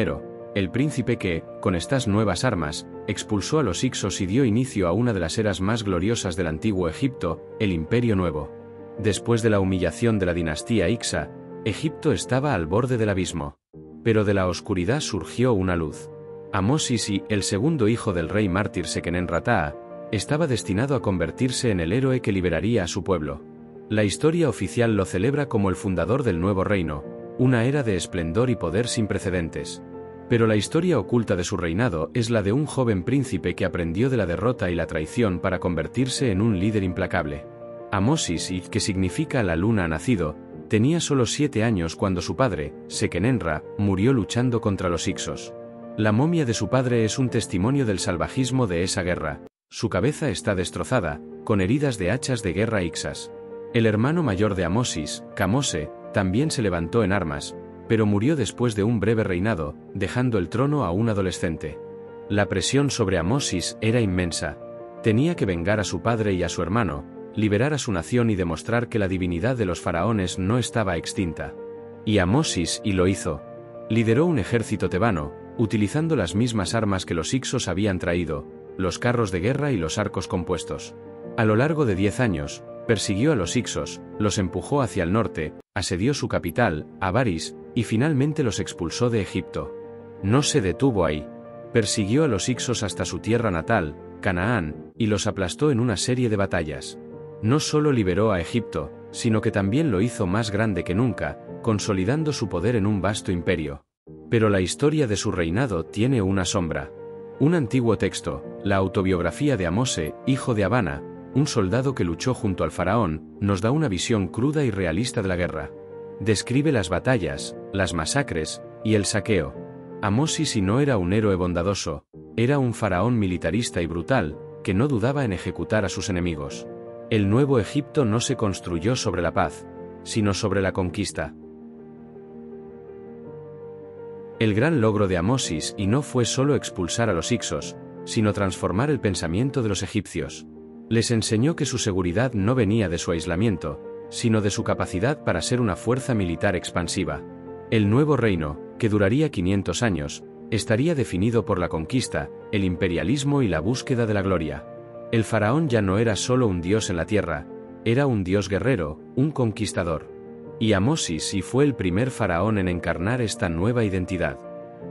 el príncipe que, con estas nuevas armas, expulsó a los Hicsos y dio inicio a una de las eras más gloriosas del antiguo Egipto, el Imperio Nuevo. Después de la humillación de la dinastía Hicsa, Egipto estaba al borde del abismo. Pero de la oscuridad surgió una luz. Amosis I, el segundo hijo del rey mártir Seqenenratá, estaba destinado a convertirse en el héroe que liberaría a su pueblo. La historia oficial lo celebra como el fundador del nuevo reino, una era de esplendor y poder sin precedentes. Pero la historia oculta de su reinado es la de un joven príncipe que aprendió de la derrota y la traición para convertirse en un líder implacable. Amosis I, que significa la luna ha nacido, tenía solo 7 años cuando su padre, Seqenenra, murió luchando contra los Hicsos. La momia de su padre es un testimonio del salvajismo de esa guerra. Su cabeza está destrozada, con heridas de hachas de guerra Hicsa's. El hermano mayor de Amosis, Kamose, también se levantó en armas, pero murió después de un breve reinado, dejando el trono a un adolescente. La presión sobre Amosis era inmensa. Tenía que vengar a su padre y a su hermano, liberar a su nación y demostrar que la divinidad de los faraones no estaba extinta. Y Amosis I lo hizo. Lideró un ejército tebano, utilizando las mismas armas que los Hicsos habían traído, los carros de guerra y los arcos compuestos. A lo largo de 10 años, persiguió a los Hicsos, los empujó hacia el norte, asedió su capital, Avaris, y finalmente los expulsó de Egipto. No se detuvo ahí. Persiguió a los Hicsos hasta su tierra natal, Canaán, y los aplastó en una serie de batallas. No solo liberó a Egipto, sino que también lo hizo más grande que nunca, consolidando su poder en un vasto imperio. Pero la historia de su reinado tiene una sombra. Un antiguo texto, la autobiografía de Amose, hijo de Abana, un soldado que luchó junto al faraón, nos da una visión cruda y realista de la guerra. Describe las batallas, las masacres y el saqueo. Amosis I no era un héroe bondadoso, era un faraón militarista y brutal, que no dudaba en ejecutar a sus enemigos. El nuevo Egipto no se construyó sobre la paz, sino sobre la conquista. El gran logro de Amosis I no fue solo expulsar a los Hicsos, sino transformar el pensamiento de los egipcios. Les enseñó que su seguridad no venía de su aislamiento, sino de su capacidad para ser una fuerza militar expansiva. El nuevo reino, que duraría 500 años, estaría definido por la conquista, el imperialismo y la búsqueda de la gloria. El faraón ya no era solo un dios en la tierra, era un dios guerrero, un conquistador. Y Amosis I fue el primer faraón en encarnar esta nueva identidad.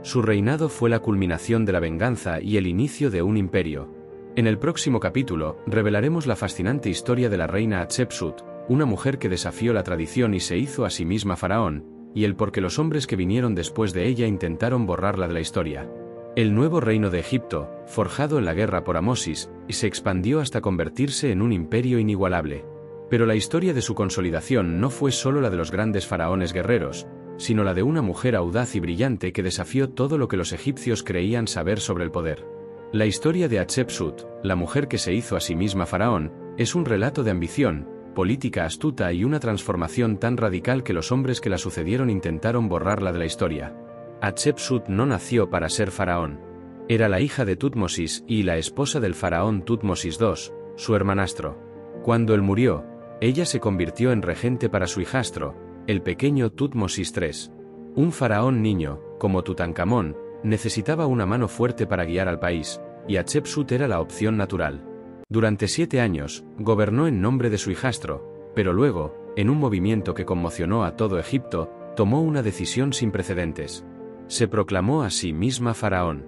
Su reinado fue la culminación de la venganza y el inicio de un imperio. En el próximo capítulo, revelaremos la fascinante historia de la reina Hatshepsut, una mujer que desafió la tradición y se hizo a sí misma faraón, y el por qué los hombres que vinieron después de ella intentaron borrarla de la historia. El nuevo reino de Egipto, forjado en la guerra por Amosis, se expandió hasta convertirse en un imperio inigualable. Pero la historia de su consolidación no fue solo la de los grandes faraones guerreros, sino la de una mujer audaz y brillante que desafió todo lo que los egipcios creían saber sobre el poder. La historia de Hatshepsut, la mujer que se hizo a sí misma faraón, es un relato de ambición, política astuta y una transformación tan radical que los hombres que la sucedieron intentaron borrarla de la historia. Hatshepsut no nació para ser faraón. Era la hija de Tutmosis y la esposa del faraón Tutmosis II, su hermanastro. Cuando él murió, ella se convirtió en regente para su hijastro, el pequeño Tutmosis III. Un faraón niño, como Tutankamón, necesitaba una mano fuerte para guiar al país, y Hatshepsut era la opción natural. Durante 7 años, gobernó en nombre de su hijastro, pero luego, en un movimiento que conmocionó a todo Egipto, tomó una decisión sin precedentes. Se proclamó a sí misma faraón.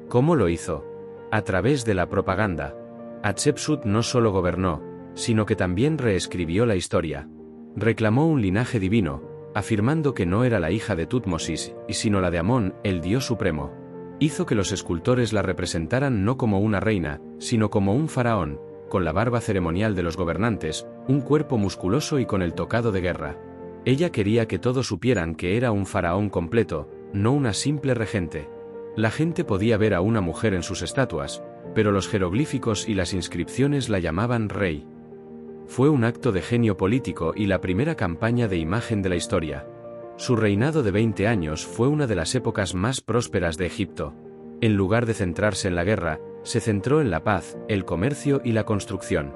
¿Cómo lo hizo? A través de la propaganda. Hatshepsut no solo gobernó, sino que también reescribió la historia. Reclamó un linaje divino, afirmando que no era la hija de Tutmosis, sino la de Amón, el dios supremo. Hizo que los escultores la representaran no como una reina, sino como un faraón, con la barba ceremonial de los gobernantes, un cuerpo musculoso y con el tocado de guerra. Ella quería que todos supieran que era un faraón completo, no una simple regente. La gente podía ver a una mujer en sus estatuas, pero los jeroglíficos y las inscripciones la llamaban rey. Fue un acto de genio político y la primera campaña de imagen de la historia. Su reinado de 20 años fue una de las épocas más prósperas de Egipto. En lugar de centrarse en la guerra, se centró en la paz, el comercio y la construcción.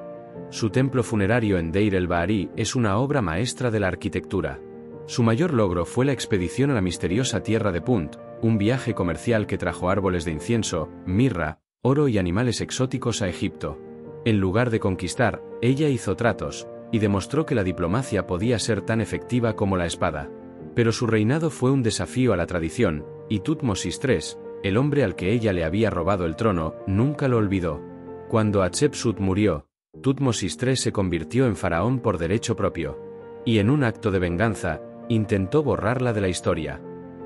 Su templo funerario en Deir el-Bahari es una obra maestra de la arquitectura. Su mayor logro fue la expedición a la misteriosa tierra de Punt, un viaje comercial que trajo árboles de incienso, mirra, oro y animales exóticos a Egipto. En lugar de conquistar, ella hizo tratos, y demostró que la diplomacia podía ser tan efectiva como la espada. Pero su reinado fue un desafío a la tradición, y Tutmosis III, el hombre al que ella le había robado el trono, nunca lo olvidó. Cuando Hatshepsut murió, Tutmosis III se convirtió en faraón por derecho propio. Y en un acto de venganza, intentó borrarla de la historia.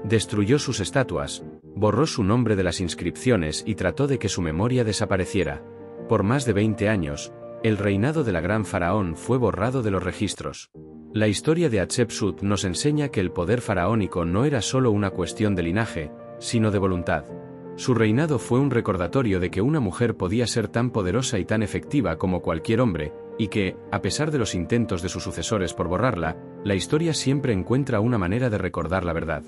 Destruyó sus estatuas, borró su nombre de las inscripciones y trató de que su memoria desapareciera. Por más de 20 años, el reinado de la gran faraón fue borrado de los registros. La historia de Hatshepsut nos enseña que el poder faraónico no era solo una cuestión de linaje, sino de voluntad. Su reinado fue un recordatorio de que una mujer podía ser tan poderosa y tan efectiva como cualquier hombre, y que, a pesar de los intentos de sus sucesores por borrarla, la historia siempre encuentra una manera de recordar la verdad.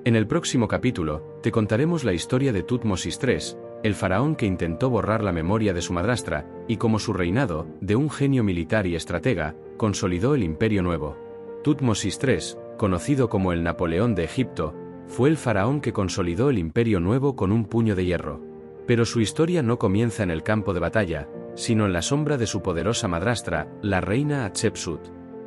En el próximo capítulo, te contaremos la historia de Tutmosis III, el faraón que intentó borrar la memoria de su madrastra, y cómo su reinado, de un genio militar y estratega, consolidó el imperio nuevo. Tutmosis III, conocido como el Napoleón de Egipto, fue el faraón que consolidó el imperio nuevo con un puño de hierro. Pero su historia no comienza en el campo de batalla, sino en la sombra de su poderosa madrastra, la reina Hatshepsut.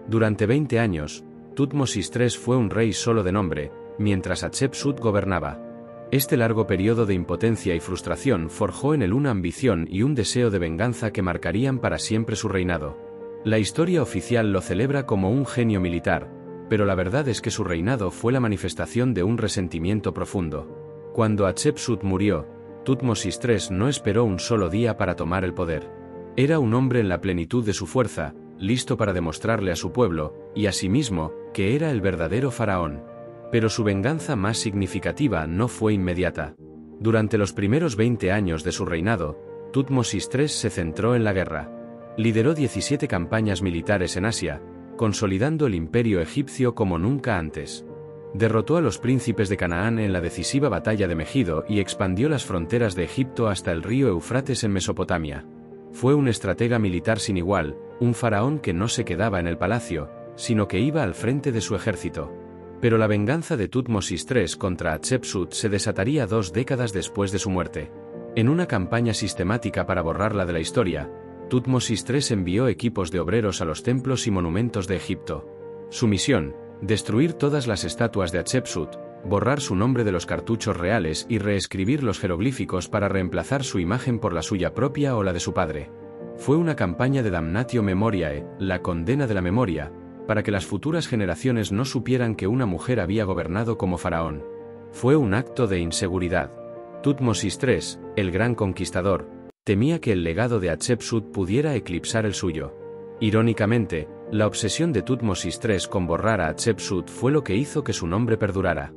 Durante 20 años, Tutmosis III fue un rey solo de nombre, mientras Hatshepsut gobernaba. Este largo periodo de impotencia y frustración forjó en él una ambición y un deseo de venganza que marcarían para siempre su reinado. La historia oficial lo celebra como un genio militar, pero la verdad es que su reinado fue la manifestación de un resentimiento profundo. Cuando Hatshepsut murió, Tutmosis III no esperó un solo día para tomar el poder. Era un hombre en la plenitud de su fuerza, listo para demostrarle a su pueblo, y a sí mismo, que era el verdadero faraón. Pero su venganza más significativa no fue inmediata. Durante los primeros 20 años de su reinado, Tutmosis III se centró en la guerra. Lideró 17 campañas militares en Asia, consolidando el imperio egipcio como nunca antes. Derrotó a los príncipes de Canaán en la decisiva batalla de Megido y expandió las fronteras de Egipto hasta el río Eufrates en Mesopotamia. Fue un estratega militar sin igual, un faraón que no se quedaba en el palacio, sino que iba al frente de su ejército. Pero la venganza de Tutmosis III contra Hatshepsut se desataría 2 décadas después de su muerte. En una campaña sistemática para borrarla de la historia, Tutmosis III envió equipos de obreros a los templos y monumentos de Egipto. Su misión: destruir todas las estatuas de Hatshepsut, borrar su nombre de los cartuchos reales y reescribir los jeroglíficos para reemplazar su imagen por la suya propia o la de su padre. Fue una campaña de damnatio memoriae, la condena de la memoria, para que las futuras generaciones no supieran que una mujer había gobernado como faraón. Fue un acto de inseguridad. Tutmosis III, el gran conquistador, temía que el legado de Hatshepsut pudiera eclipsar el suyo. Irónicamente, la obsesión de Tutmosis III con borrar a Hatshepsut fue lo que hizo que su nombre perdurara.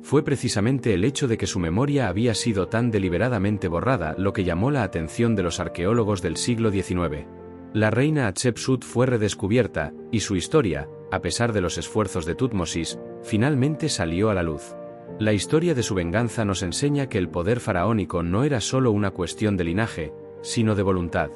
Fue precisamente el hecho de que su memoria había sido tan deliberadamente borrada lo que llamó la atención de los arqueólogos del siglo XIX. La reina Hatshepsut fue redescubierta, y su historia, a pesar de los esfuerzos de Tutmosis, finalmente salió a la luz. La historia de su venganza nos enseña que el poder faraónico no era solo una cuestión de linaje, sino de voluntad.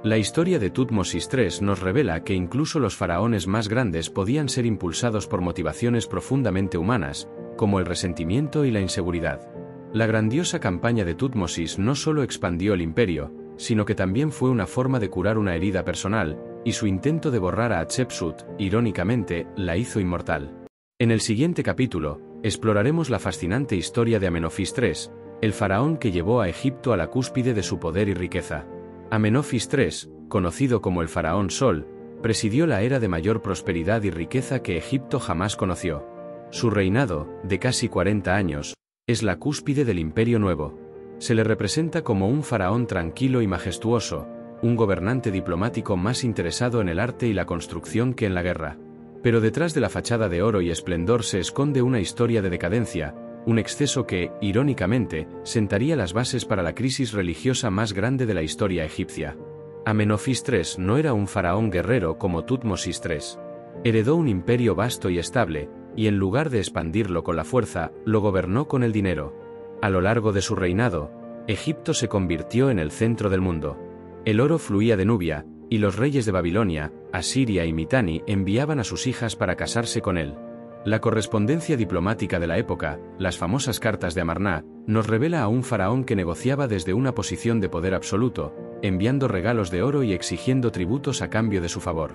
La historia de Tutmosis III nos revela que incluso los faraones más grandes podían ser impulsados por motivaciones profundamente humanas, como el resentimiento y la inseguridad. La grandiosa campaña de Tutmosis no solo expandió el imperio, sino que también fue una forma de curar una herida personal, y su intento de borrar a Hatshepsut, irónicamente, la hizo inmortal. En el siguiente capítulo, exploraremos la fascinante historia de Amenofis III, el faraón que llevó a Egipto a la cúspide de su poder y riqueza. Amenofis III, conocido como el faraón Sol, presidió la era de mayor prosperidad y riqueza que Egipto jamás conoció. Su reinado, de casi 40 años, es la cúspide del Imperio Nuevo. Se le representa como un faraón tranquilo y majestuoso, un gobernante diplomático más interesado en el arte y la construcción que en la guerra. Pero detrás de la fachada de oro y esplendor se esconde una historia de decadencia, un exceso que, irónicamente, sentaría las bases para la crisis religiosa más grande de la historia egipcia. Amenofis III no era un faraón guerrero como Tutmosis III. Heredó un imperio vasto y estable, y en lugar de expandirlo con la fuerza, lo gobernó con el dinero. A lo largo de su reinado, Egipto se convirtió en el centro del mundo. El oro fluía de Nubia, y los reyes de Babilonia, Asiria y Mitanni enviaban a sus hijas para casarse con él. La correspondencia diplomática de la época, las famosas cartas de Amarna, nos revela a un faraón que negociaba desde una posición de poder absoluto, enviando regalos de oro y exigiendo tributos a cambio de su favor.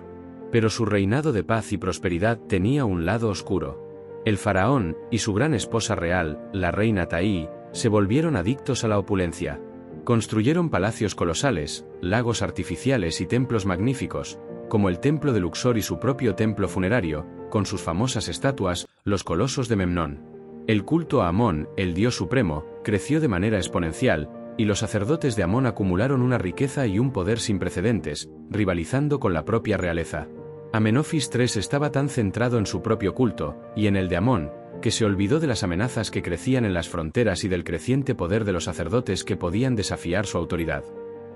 Pero su reinado de paz y prosperidad tenía un lado oscuro. El faraón y su gran esposa real, la reina Taí, se volvieron adictos a la opulencia. Construyeron palacios colosales, lagos artificiales y templos magníficos, como el templo de Luxor y su propio templo funerario, con sus famosas estatuas, los colosos de Memnón. El culto a Amón, el dios supremo, creció de manera exponencial, y los sacerdotes de Amón acumularon una riqueza y un poder sin precedentes, rivalizando con la propia realeza. Amenofis III estaba tan centrado en su propio culto, y en el de Amón, que se olvidó de las amenazas que crecían en las fronteras y del creciente poder de los sacerdotes que podían desafiar su autoridad.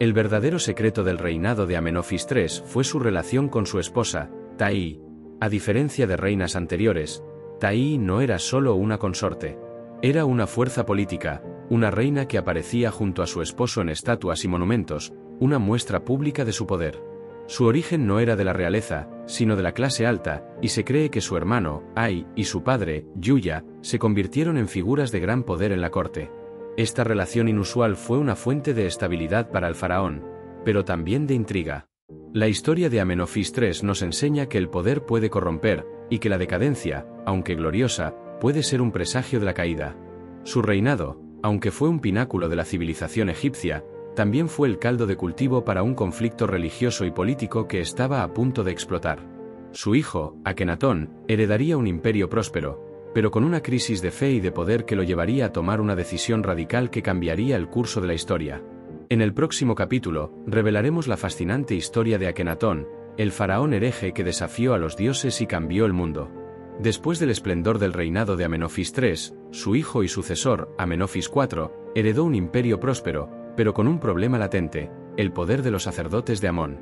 El verdadero secreto del reinado de Amenofis III fue su relación con su esposa, Taí. A diferencia de reinas anteriores, Taí no era solo una consorte. Era una fuerza política, una reina que aparecía junto a su esposo en estatuas y monumentos, una muestra pública de su poder. Su origen no era de la realeza, sino de la clase alta, y se cree que su hermano, Ay, y su padre, Yuya, se convirtieron en figuras de gran poder en la corte. Esta relación inusual fue una fuente de estabilidad para el faraón, pero también de intriga. La historia de Amenofis III nos enseña que el poder puede corromper, y que la decadencia, aunque gloriosa, puede ser un presagio de la caída. Su reinado, aunque fue un pináculo de la civilización egipcia, también fue el caldo de cultivo para un conflicto religioso y político que estaba a punto de explotar. Su hijo, Akenatón, heredaría un imperio próspero, pero con una crisis de fe y de poder que lo llevaría a tomar una decisión radical que cambiaría el curso de la historia. En el próximo capítulo, revelaremos la fascinante historia de Akenatón, el faraón hereje que desafió a los dioses y cambió el mundo. Después del esplendor del reinado de Amenofis III, su hijo y sucesor, Amenofis IV, heredó un imperio próspero, pero con un problema latente, el poder de los sacerdotes de Amón.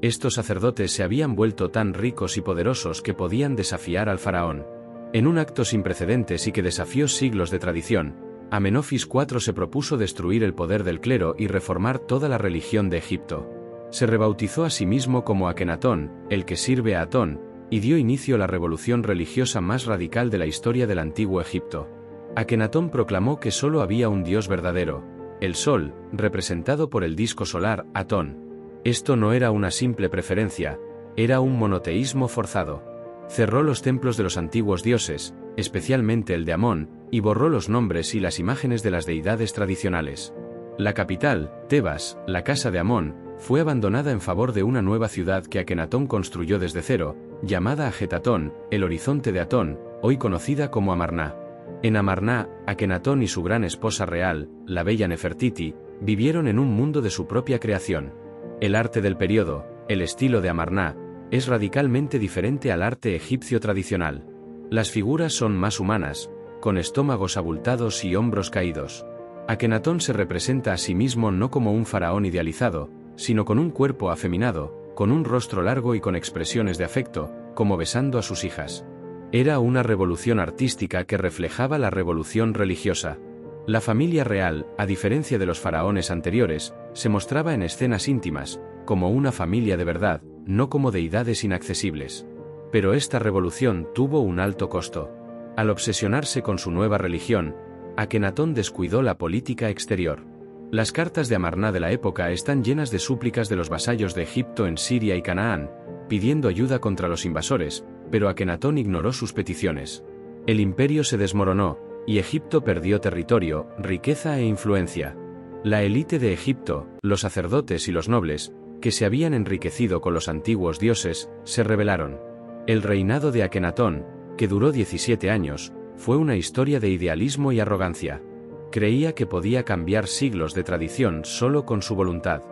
Estos sacerdotes se habían vuelto tan ricos y poderosos que podían desafiar al faraón. En un acto sin precedentes y que desafió siglos de tradición, Amenofis IV se propuso destruir el poder del clero y reformar toda la religión de Egipto. Se rebautizó a sí mismo como Akenatón, el que sirve a Atón, y dio inicio a la revolución religiosa más radical de la historia del antiguo Egipto. Akenatón proclamó que solo había un dios verdadero, el Sol, representado por el disco solar, Atón. Esto no era una simple preferencia, era un monoteísmo forzado. Cerró los templos de los antiguos dioses, especialmente el de Amón, y borró los nombres y las imágenes de las deidades tradicionales. La capital, Tebas, la casa de Amón, fue abandonada en favor de una nueva ciudad que Akenatón construyó desde cero, llamada Ajetatón, el horizonte de Atón, hoy conocida como Amarna. En Amarna, Akenatón y su gran esposa real, la bella Nefertiti, vivieron en un mundo de su propia creación. El arte del periodo, el estilo de Amarna, es radicalmente diferente al arte egipcio tradicional. Las figuras son más humanas, con estómagos abultados y hombros caídos. Akenatón se representa a sí mismo no como un faraón idealizado, sino con un cuerpo afeminado, con un rostro largo y con expresiones de afecto, como besando a sus hijas. Era una revolución artística que reflejaba la revolución religiosa. La familia real, a diferencia de los faraones anteriores, se mostraba en escenas íntimas, como una familia de verdad, no como deidades inaccesibles. Pero esta revolución tuvo un alto costo. Al obsesionarse con su nueva religión, Akenatón descuidó la política exterior. Las cartas de Amarna de la época están llenas de súplicas de los vasallos de Egipto en Siria y Canaán, pidiendo ayuda contra los invasores, pero Akenatón ignoró sus peticiones. El imperio se desmoronó, y Egipto perdió territorio, riqueza e influencia. La élite de Egipto, los sacerdotes y los nobles, que se habían enriquecido con los antiguos dioses, se rebelaron. El reinado de Akenatón, que duró 17 años, fue una historia de idealismo y arrogancia. Creía que podía cambiar siglos de tradición solo con su voluntad.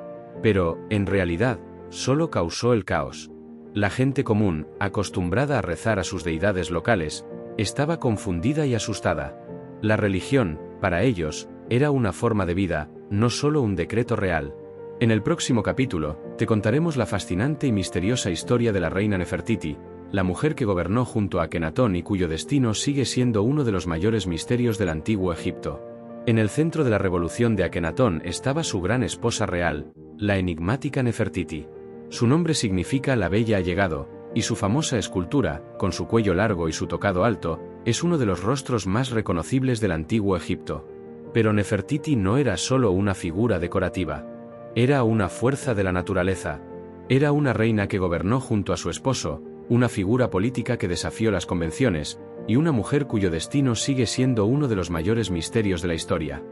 Pero, en realidad, solo causó el caos. La gente común, acostumbrada a rezar a sus deidades locales, estaba confundida y asustada. La religión, para ellos, era una forma de vida, no solo un decreto real. En el próximo capítulo, te contaremos la fascinante y misteriosa historia de la reina Nefertiti, la mujer que gobernó junto a Akenatón y cuyo destino sigue siendo uno de los mayores misterios del antiguo Egipto. En el centro de la revolución de Akenatón estaba su gran esposa real, la enigmática Nefertiti. Su nombre significa la bella ha llegado, y su famosa escultura, con su cuello largo y su tocado alto, es uno de los rostros más reconocibles del antiguo Egipto. Pero Nefertiti no era solo una figura decorativa. Era una fuerza de la naturaleza. Era una reina que gobernó junto a su esposo, una figura política que desafió las convenciones, y una mujer cuyo destino sigue siendo uno de los mayores misterios de la historia.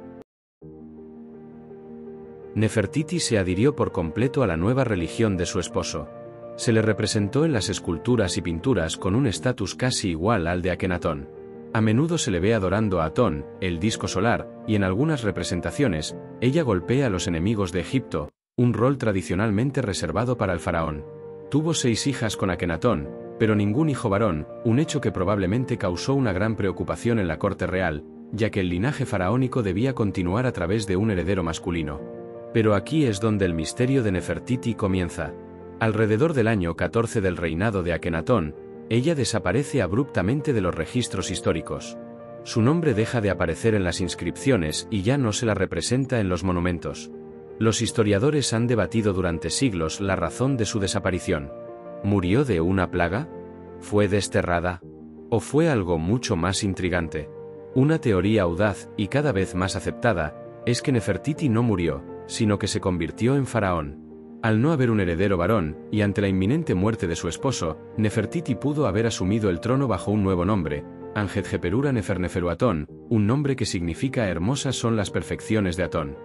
Nefertiti se adhirió por completo a la nueva religión de su esposo. Se le representó en las esculturas y pinturas con un estatus casi igual al de Akenatón. A menudo se le ve adorando a Atón, el disco solar, y en algunas representaciones, ella golpea a los enemigos de Egipto, un rol tradicionalmente reservado para el faraón. Tuvo 6 hijas con Akenatón, pero ningún hijo varón, un hecho que probablemente causó una gran preocupación en la corte real, ya que el linaje faraónico debía continuar a través de un heredero masculino. Pero aquí es donde el misterio de Nefertiti comienza. Alrededor del año 14 del reinado de Akenatón, ella desaparece abruptamente de los registros históricos. Su nombre deja de aparecer en las inscripciones y ya no se la representa en los monumentos. Los historiadores han debatido durante siglos la razón de su desaparición. ¿Murió de una plaga? ¿Fue desterrada? ¿O fue algo mucho más intrigante? Una teoría audaz y cada vez más aceptada es que Nefertiti no murió, sino que se convirtió en faraón. Al no haber un heredero varón, y ante la inminente muerte de su esposo, Nefertiti pudo haber asumido el trono bajo un nuevo nombre, Anjetjeperura Neferneferuatón, un nombre que significa hermosas son las perfecciones de Atón.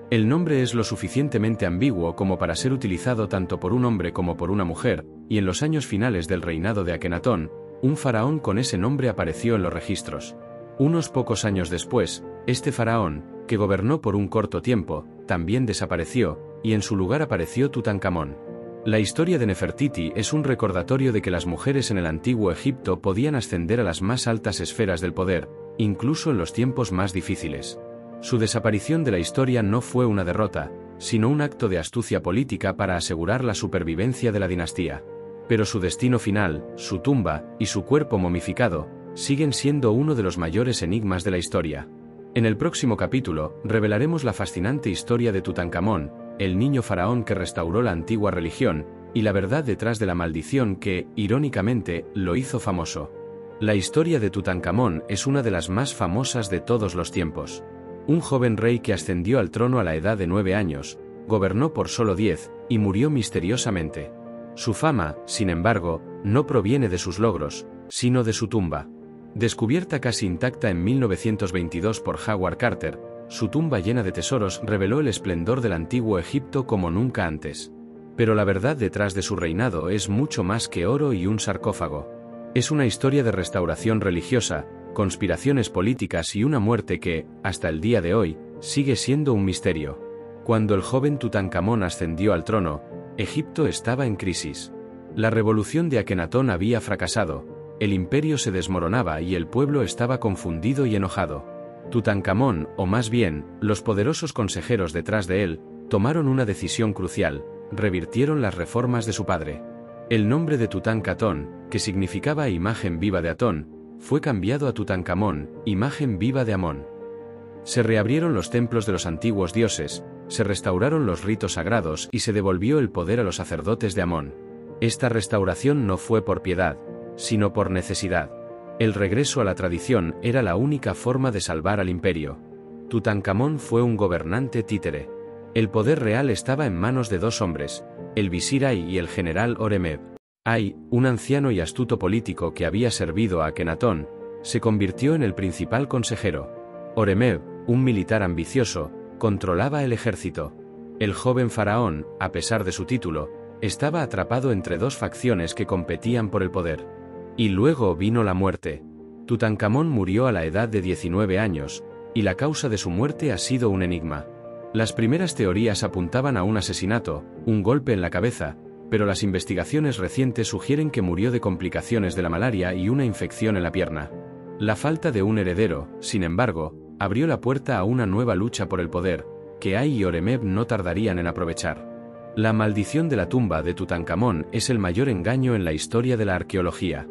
El nombre es lo suficientemente ambiguo como para ser utilizado tanto por un hombre como por una mujer, y en los años finales del reinado de Akenatón, un faraón con ese nombre apareció en los registros. Unos pocos años después, este faraón, que gobernó por un corto tiempo, también desapareció, y en su lugar apareció Tutankamón. La historia de Nefertiti es un recordatorio de que las mujeres en el antiguo Egipto podían ascender a las más altas esferas del poder, incluso en los tiempos más difíciles. Su desaparición de la historia no fue una derrota, sino un acto de astucia política para asegurar la supervivencia de la dinastía. Pero su destino final, su tumba, y su cuerpo momificado, siguen siendo uno de los mayores enigmas de la historia. En el próximo capítulo, revelaremos la fascinante historia de Tutankamón, el niño faraón que restauró la antigua religión, y la verdad detrás de la maldición que, irónicamente, lo hizo famoso. La historia de Tutankamón es una de las más famosas de todos los tiempos. Un joven rey que ascendió al trono a la edad de 9 años, gobernó por solo 10, y murió misteriosamente. Su fama, sin embargo, no proviene de sus logros, sino de su tumba. Descubierta casi intacta en 1922 por Howard Carter, su tumba llena de tesoros reveló el esplendor del antiguo Egipto como nunca antes. Pero la verdad detrás de su reinado es mucho más que oro y un sarcófago. Es una historia de restauración religiosa, conspiraciones políticas y una muerte que, hasta el día de hoy, sigue siendo un misterio. Cuando el joven Tutankamón ascendió al trono, Egipto estaba en crisis. La revolución de Akenatón había fracasado. El imperio se desmoronaba y el pueblo estaba confundido y enojado. Tutankamón, o más bien, los poderosos consejeros detrás de él, tomaron una decisión crucial: revirtieron las reformas de su padre. El nombre de Tutankamón, que significaba imagen viva de Atón, fue cambiado a Tutankamón, imagen viva de Amón. Se reabrieron los templos de los antiguos dioses, se restauraron los ritos sagrados y se devolvió el poder a los sacerdotes de Amón. Esta restauración no fue por piedad, sino por necesidad. El regreso a la tradición era la única forma de salvar al imperio. Tutankamón fue un gobernante títere. El poder real estaba en manos de 2 hombres, el visir Ay y el general Horemheb. Ay, un anciano y astuto político que había servido a Akenatón, se convirtió en el principal consejero. Horemheb, un militar ambicioso, controlaba el ejército. El joven faraón, a pesar de su título, estaba atrapado entre 2 facciones que competían por el poder. Y luego vino la muerte. Tutankamón murió a la edad de 19 años, y la causa de su muerte ha sido un enigma. Las primeras teorías apuntaban a un asesinato, un golpe en la cabeza, pero las investigaciones recientes sugieren que murió de complicaciones de la malaria y una infección en la pierna. La falta de un heredero, sin embargo, abrió la puerta a una nueva lucha por el poder, que Ay y Horemheb no tardarían en aprovechar. La maldición de la tumba de Tutankamón es el mayor engaño en la historia de la arqueología.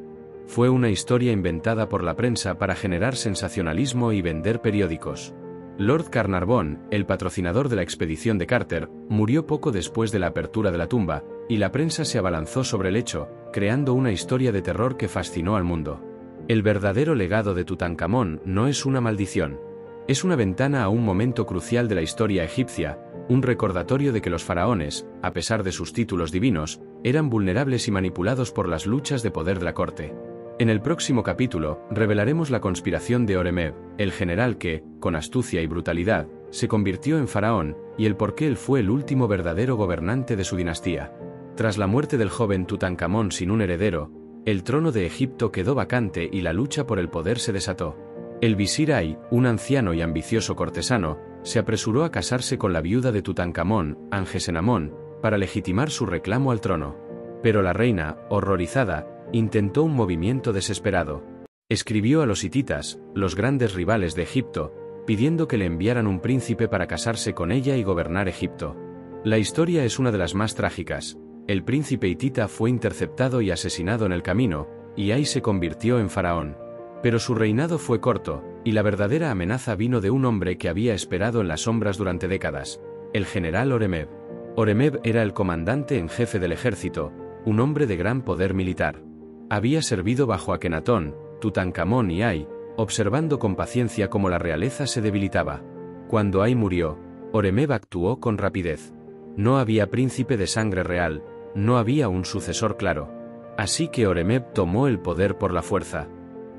Fue una historia inventada por la prensa para generar sensacionalismo y vender periódicos. Lord Carnarvon, el patrocinador de la expedición de Carter, murió poco después de la apertura de la tumba, y la prensa se abalanzó sobre el hecho, creando una historia de terror que fascinó al mundo. El verdadero legado de Tutankamón no es una maldición. Es una ventana a un momento crucial de la historia egipcia, un recordatorio de que los faraones, a pesar de sus títulos divinos, eran vulnerables y manipulados por las luchas de poder de la corte. En el próximo capítulo, revelaremos la conspiración de Horemheb, el general que, con astucia y brutalidad, se convirtió en faraón, y el por qué él fue el último verdadero gobernante de su dinastía. Tras la muerte del joven Tutankamón sin un heredero, el trono de Egipto quedó vacante y la lucha por el poder se desató. El visir Ay, un anciano y ambicioso cortesano, se apresuró a casarse con la viuda de Tutankamón, Angesenamón, para legitimar su reclamo al trono. Pero la reina, horrorizada, intentó un movimiento desesperado. Escribió a los hititas, los grandes rivales de Egipto, pidiendo que le enviaran un príncipe para casarse con ella y gobernar Egipto. La historia es una de las más trágicas. El príncipe hitita fue interceptado y asesinado en el camino, y Ay se convirtió en faraón. Pero su reinado fue corto, y la verdadera amenaza vino de un hombre que había esperado en las sombras durante décadas, el general Horemheb. Horemheb era el comandante en jefe del ejército, un hombre de gran poder militar. Había servido bajo Akenatón, Tutankamón y Ay, observando con paciencia cómo la realeza se debilitaba. Cuando Ay murió, Horemheb actuó con rapidez. No había príncipe de sangre real, no había un sucesor claro. Así que Horemheb tomó el poder por la fuerza.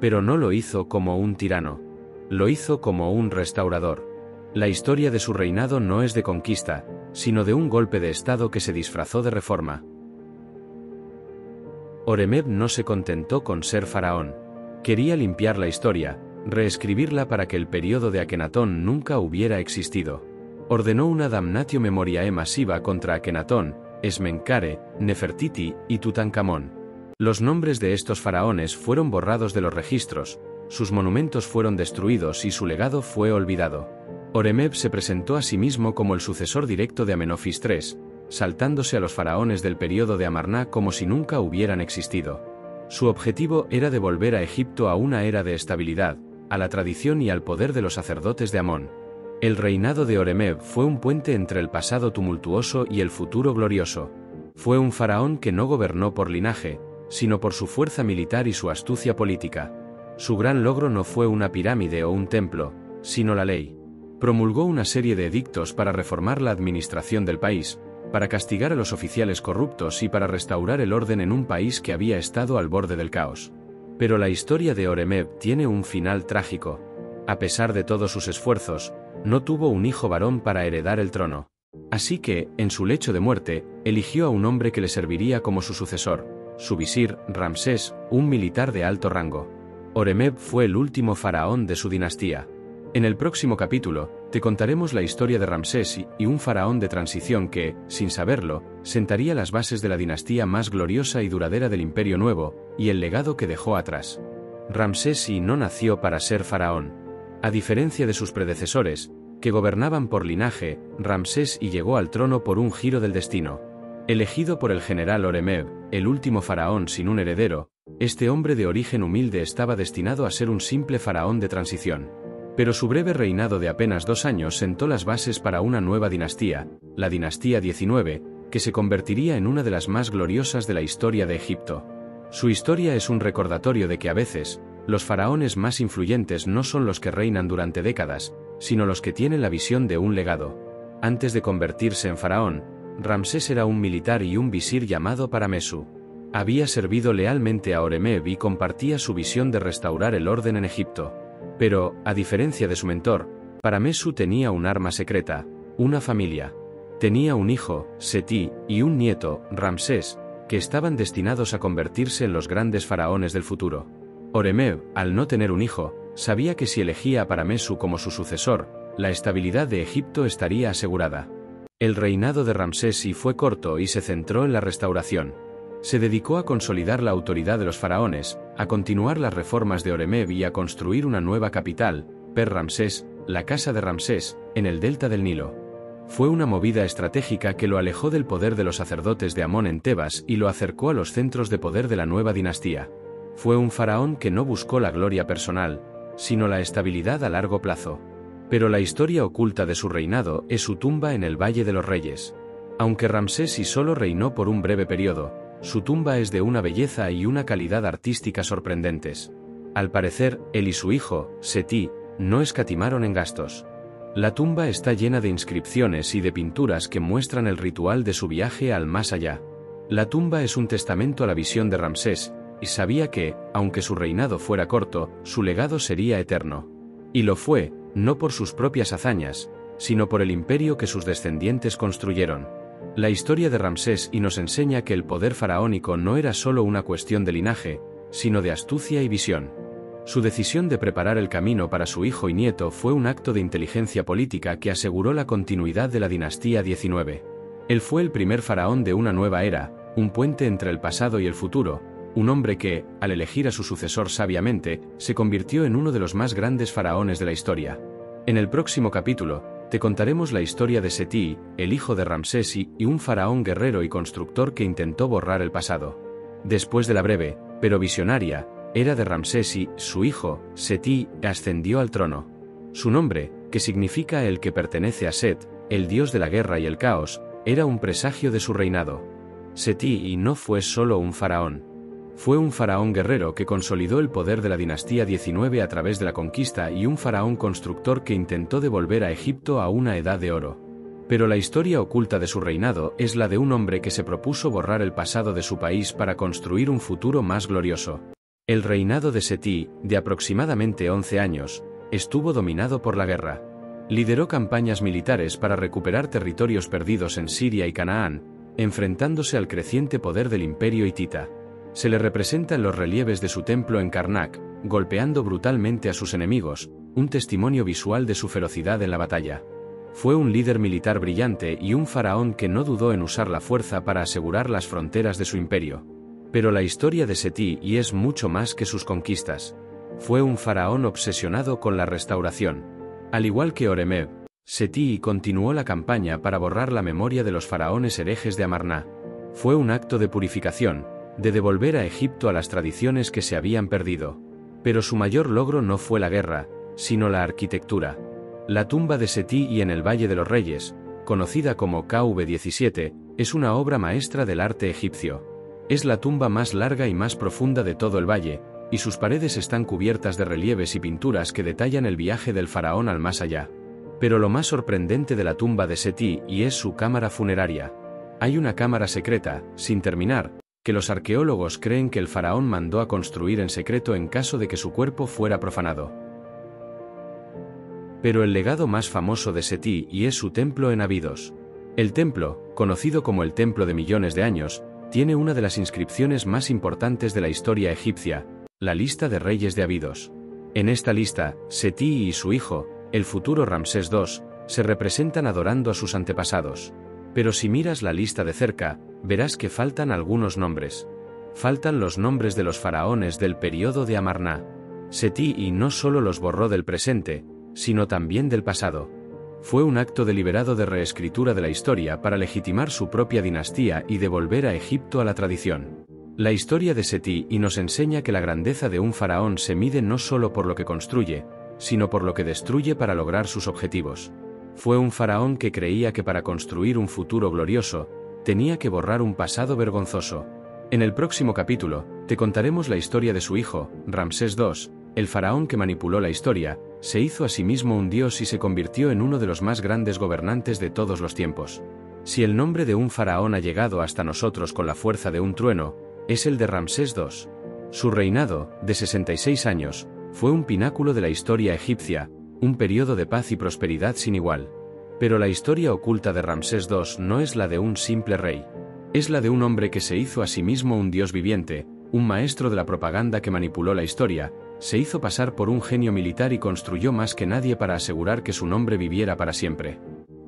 Pero no lo hizo como un tirano. Lo hizo como un restaurador. La historia de su reinado no es de conquista, sino de un golpe de estado que se disfrazó de reforma. Horemheb no se contentó con ser faraón. Quería limpiar la historia, reescribirla para que el periodo de Akenatón nunca hubiera existido. Ordenó una damnatio memoriae masiva contra Akenatón, Esmenkare, Nefertiti y Tutankamón. Los nombres de estos faraones fueron borrados de los registros, sus monumentos fueron destruidos y su legado fue olvidado. Horemheb se presentó a sí mismo como el sucesor directo de Amenofis III, saltándose a los faraones del período de Amarná como si nunca hubieran existido. Su objetivo era devolver a Egipto a una era de estabilidad, a la tradición y al poder de los sacerdotes de Amón. El reinado de Horemheb fue un puente entre el pasado tumultuoso y el futuro glorioso. Fue un faraón que no gobernó por linaje, sino por su fuerza militar y su astucia política. Su gran logro no fue una pirámide o un templo, sino la ley. Promulgó una serie de edictos para reformar la administración del país, para castigar a los oficiales corruptos y para restaurar el orden en un país que había estado al borde del caos. Pero la historia de Horemheb tiene un final trágico. A pesar de todos sus esfuerzos, no tuvo un hijo varón para heredar el trono. Así que, en su lecho de muerte, eligió a un hombre que le serviría como su sucesor, su visir, Ramsés, un militar de alto rango. Horemheb fue el último faraón de su dinastía. En el próximo capítulo, te contaremos la historia de Ramsés y un faraón de transición que, sin saberlo, sentaría las bases de la dinastía más gloriosa y duradera del Imperio Nuevo, y el legado que dejó atrás. Ramsés I no nació para ser faraón. A diferencia de sus predecesores, que gobernaban por linaje, Ramsés I llegó al trono por un giro del destino. Elegido por el general Horemheb, el último faraón sin un heredero, este hombre de origen humilde estaba destinado a ser un simple faraón de transición. Pero su breve reinado de apenas 2 años sentó las bases para una nueva dinastía, la dinastía 19, que se convertiría en una de las más gloriosas de la historia de Egipto. Su historia es un recordatorio de que a veces, los faraones más influyentes no son los que reinan durante décadas, sino los que tienen la visión de un legado. Antes de convertirse en faraón, Ramsés era un militar y un visir llamado Paramesu. Había servido lealmente a Horemheb y compartía su visión de restaurar el orden en Egipto. Pero, a diferencia de su mentor, Paramesu tenía un arma secreta, una familia. Tenía un hijo, Seti, y un nieto, Ramsés, que estaban destinados a convertirse en los grandes faraones del futuro. Horemheb, al no tener un hijo, Sabía que si elegía a Paramesu como su sucesor, la estabilidad de Egipto estaría asegurada. El reinado de Ramsés I fue corto y se centró en la restauración. Se dedicó a consolidar la autoridad de los faraones, a continuar las reformas de Horemheb y a construir una nueva capital, Per-Ramsés, la casa de Ramsés, en el delta del Nilo. Fue una movida estratégica que lo alejó del poder de los sacerdotes de Amón en Tebas y lo acercó a los centros de poder de la nueva dinastía. Fue un faraón que no buscó la gloria personal, sino la estabilidad a largo plazo. Pero la historia oculta de su reinado es su tumba en el Valle de los Reyes. Aunque Ramsés I solo reinó por un breve periodo, su tumba es de una belleza y una calidad artística sorprendentes. Al parecer, él y su hijo, Seti, no escatimaron en gastos. La tumba está llena de inscripciones y de pinturas que muestran el ritual de su viaje al más allá. La tumba es un testamento a la visión de Ramsés, y sabía que, aunque su reinado fuera corto, su legado sería eterno. Y lo fue, no por sus propias hazañas, sino por el imperio que sus descendientes construyeron. La historia de Ramsés I nos enseña que el poder faraónico no era solo una cuestión de linaje, sino de astucia y visión. Su decisión de preparar el camino para su hijo y nieto fue un acto de inteligencia política que aseguró la continuidad de la dinastía XIX. Él fue el primer faraón de una nueva era, un puente entre el pasado y el futuro, un hombre que, al elegir a su sucesor sabiamente, se convirtió en uno de los más grandes faraones de la historia. En el próximo capítulo, te contaremos la historia de Seti, el hijo de Ramsés I, y un faraón guerrero y constructor que intentó borrar el pasado. Después de la breve, pero visionaria, era de Ramsés I, su hijo, Seti, ascendió al trono. Su nombre, que significa el que pertenece a Set, el dios de la guerra y el caos, era un presagio de su reinado. Seti no fue solo un faraón. Fue un faraón guerrero que consolidó el poder de la dinastía XIX a través de la conquista y un faraón constructor que intentó devolver a Egipto a una edad de oro. Pero la historia oculta de su reinado es la de un hombre que se propuso borrar el pasado de su país para construir un futuro más glorioso. El reinado de Seti, de aproximadamente 11 años, estuvo dominado por la guerra. Lideró campañas militares para recuperar territorios perdidos en Siria y Canaán, enfrentándose al creciente poder del imperio hitita. Se le representa en los relieves de su templo en Karnak, golpeando brutalmente a sus enemigos, un testimonio visual de su ferocidad en la batalla. Fue un líder militar brillante y un faraón que no dudó en usar la fuerza para asegurar las fronteras de su imperio. Pero la historia de Seti es mucho más que sus conquistas. Fue un faraón obsesionado con la restauración. Al igual que Horemheb, Seti continuó la campaña para borrar la memoria de los faraones herejes de Amarná. Fue un acto de purificación, de devolver a Egipto a las tradiciones que se habían perdido. Pero su mayor logro no fue la guerra, sino la arquitectura. La tumba de Seti en el Valle de los Reyes, conocida como KV-17, es una obra maestra del arte egipcio. Es la tumba más larga y más profunda de todo el valle, y sus paredes están cubiertas de relieves y pinturas que detallan el viaje del faraón al más allá. Pero lo más sorprendente de la tumba de Seti es su cámara funeraria. Hay una cámara secreta, sin terminar, que los arqueólogos creen que el faraón mandó a construir en secreto en caso de que su cuerpo fuera profanado. Pero el legado más famoso de Seti es su templo en Abidos. El templo, conocido como el Templo de Millones de Años, tiene una de las inscripciones más importantes de la historia egipcia, la lista de reyes de Abidos. En esta lista, Seti y su hijo, el futuro Ramsés II, se representan adorando a sus antepasados. Pero si miras la lista de cerca, verás que faltan algunos nombres. Faltan los nombres de los faraones del período de Amarná. Seti no solo los borró del presente, sino también del pasado. Fue un acto deliberado de reescritura de la historia para legitimar su propia dinastía y devolver a Egipto a la tradición. La historia de Seti nos enseña que la grandeza de un faraón se mide no solo por lo que construye, sino por lo que destruye para lograr sus objetivos. Fue un faraón que creía que para construir un futuro glorioso, tenía que borrar un pasado vergonzoso. En el próximo capítulo, te contaremos la historia de su hijo, Ramsés II, el faraón que manipuló la historia, se hizo a sí mismo un dios y se convirtió en uno de los más grandes gobernantes de todos los tiempos. Si el nombre de un faraón ha llegado hasta nosotros con la fuerza de un trueno, es el de Ramsés II. Su reinado, de 66 años, fue un pináculo de la historia egipcia, un periodo de paz y prosperidad sin igual. Pero la historia oculta de Ramsés II no es la de un simple rey. Es la de un hombre que se hizo a sí mismo un dios viviente, un maestro de la propaganda que manipuló la historia, Se hizo pasar por un genio militar y construyó más que nadie para asegurar que su nombre viviera para siempre.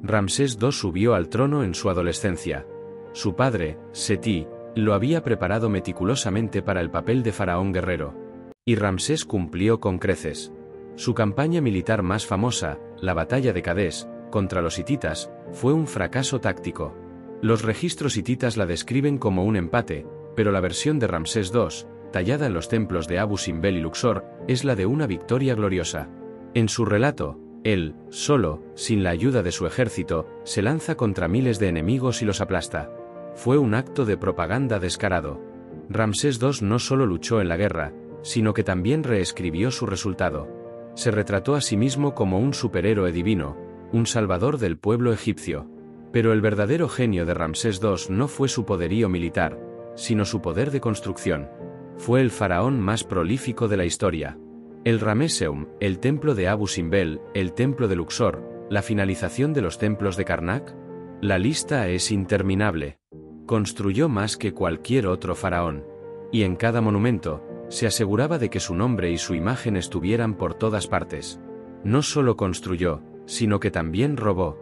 Ramsés II subió al trono en su adolescencia. Su padre, Seti, lo había preparado meticulosamente para el papel de faraón guerrero. Y Ramsés cumplió con creces. Su campaña militar más famosa, la batalla de Cadés, contra los hititas, fue un fracaso táctico. Los registros hititas la describen como un empate, pero la versión de Ramsés II, tallada en los templos de Abu Simbel y Luxor, es la de una victoria gloriosa. En su relato, él, solo, sin la ayuda de su ejército, se lanza contra miles de enemigos y los aplasta. Fue un acto de propaganda descarado. Ramsés II no solo luchó en la guerra, sino que también reescribió su resultado. Se retrató a sí mismo como un superhéroe divino, un salvador del pueblo egipcio. Pero el verdadero genio de Ramsés II no fue su poderío militar, sino su poder de construcción. Fue el faraón más prolífico de la historia. El Ramesseum, el templo de Abu Simbel, el templo de Luxor, la finalización de los templos de Karnak. La lista es interminable. Construyó más que cualquier otro faraón. Y en cada monumento, se aseguraba de que su nombre y su imagen estuvieran por todas partes. No solo construyó, sino que también robó.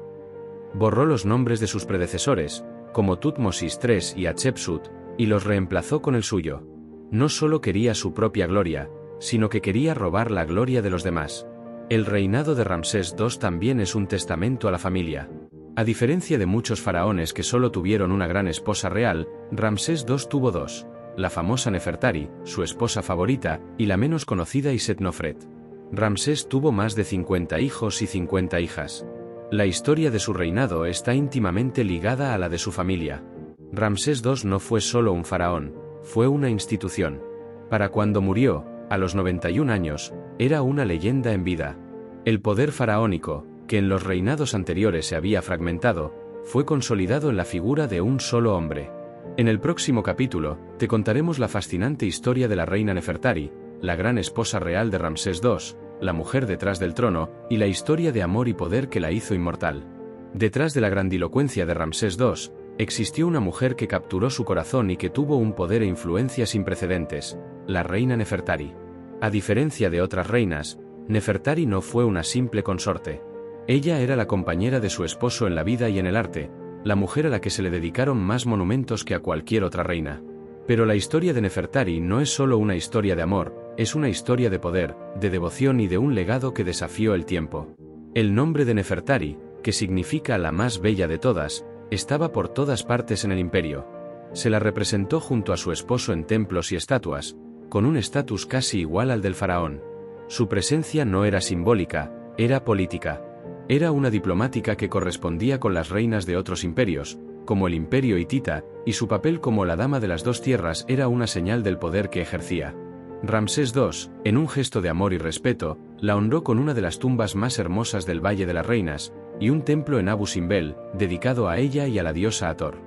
Borró los nombres de sus predecesores, como Tutmosis III y Hatshepsut, y los reemplazó con el suyo. No solo quería su propia gloria, sino que quería robar la gloria de los demás. El reinado de Ramsés II también es un testamento a la familia. A diferencia de muchos faraones que solo tuvieron una gran esposa real, Ramsés II tuvo dos: la famosa Nefertari, su esposa favorita, y la menos conocida Isetnofret. Ramsés tuvo más de 50 hijos y 50 hijas. La historia de su reinado está íntimamente ligada a la de su familia. Ramsés II no fue solo un faraón, fue una institución. Para cuando murió, a los 91 años, era una leyenda en vida. El poder faraónico, que en los reinados anteriores se había fragmentado, fue consolidado en la figura de un solo hombre. En el próximo capítulo, te contaremos la fascinante historia de la reina Nefertari, la gran esposa real de Ramsés II, la mujer detrás del trono, y la historia de amor y poder que la hizo inmortal. Detrás de la grandilocuencia de Ramsés II, existió una mujer que capturó su corazón y que tuvo un poder e influencia sin precedentes, la reina Nefertari. A diferencia de otras reinas, Nefertari no fue una simple consorte. Ella era la compañera de su esposo en la vida y en el arte, la mujer a la que se le dedicaron más monumentos que a cualquier otra reina. Pero la historia de Nefertari no es solo una historia de amor, es una historia de poder, de devoción y de un legado que desafió el tiempo. El nombre de Nefertari, que significa la más bella de todas, estaba por todas partes en el imperio. Se la representó junto a su esposo en templos y estatuas, con un estatus casi igual al del faraón. Su presencia no era simbólica, era política. Era una diplomática que correspondía con las reinas de otros imperios, como el imperio hitita, y su papel como la dama de las dos tierras era una señal del poder que ejercía. Ramsés II, en un gesto de amor y respeto, la honró con una de las tumbas más hermosas del Valle de las Reinas, y un templo en Abu Simbel, dedicado a ella y a la diosa Hathor.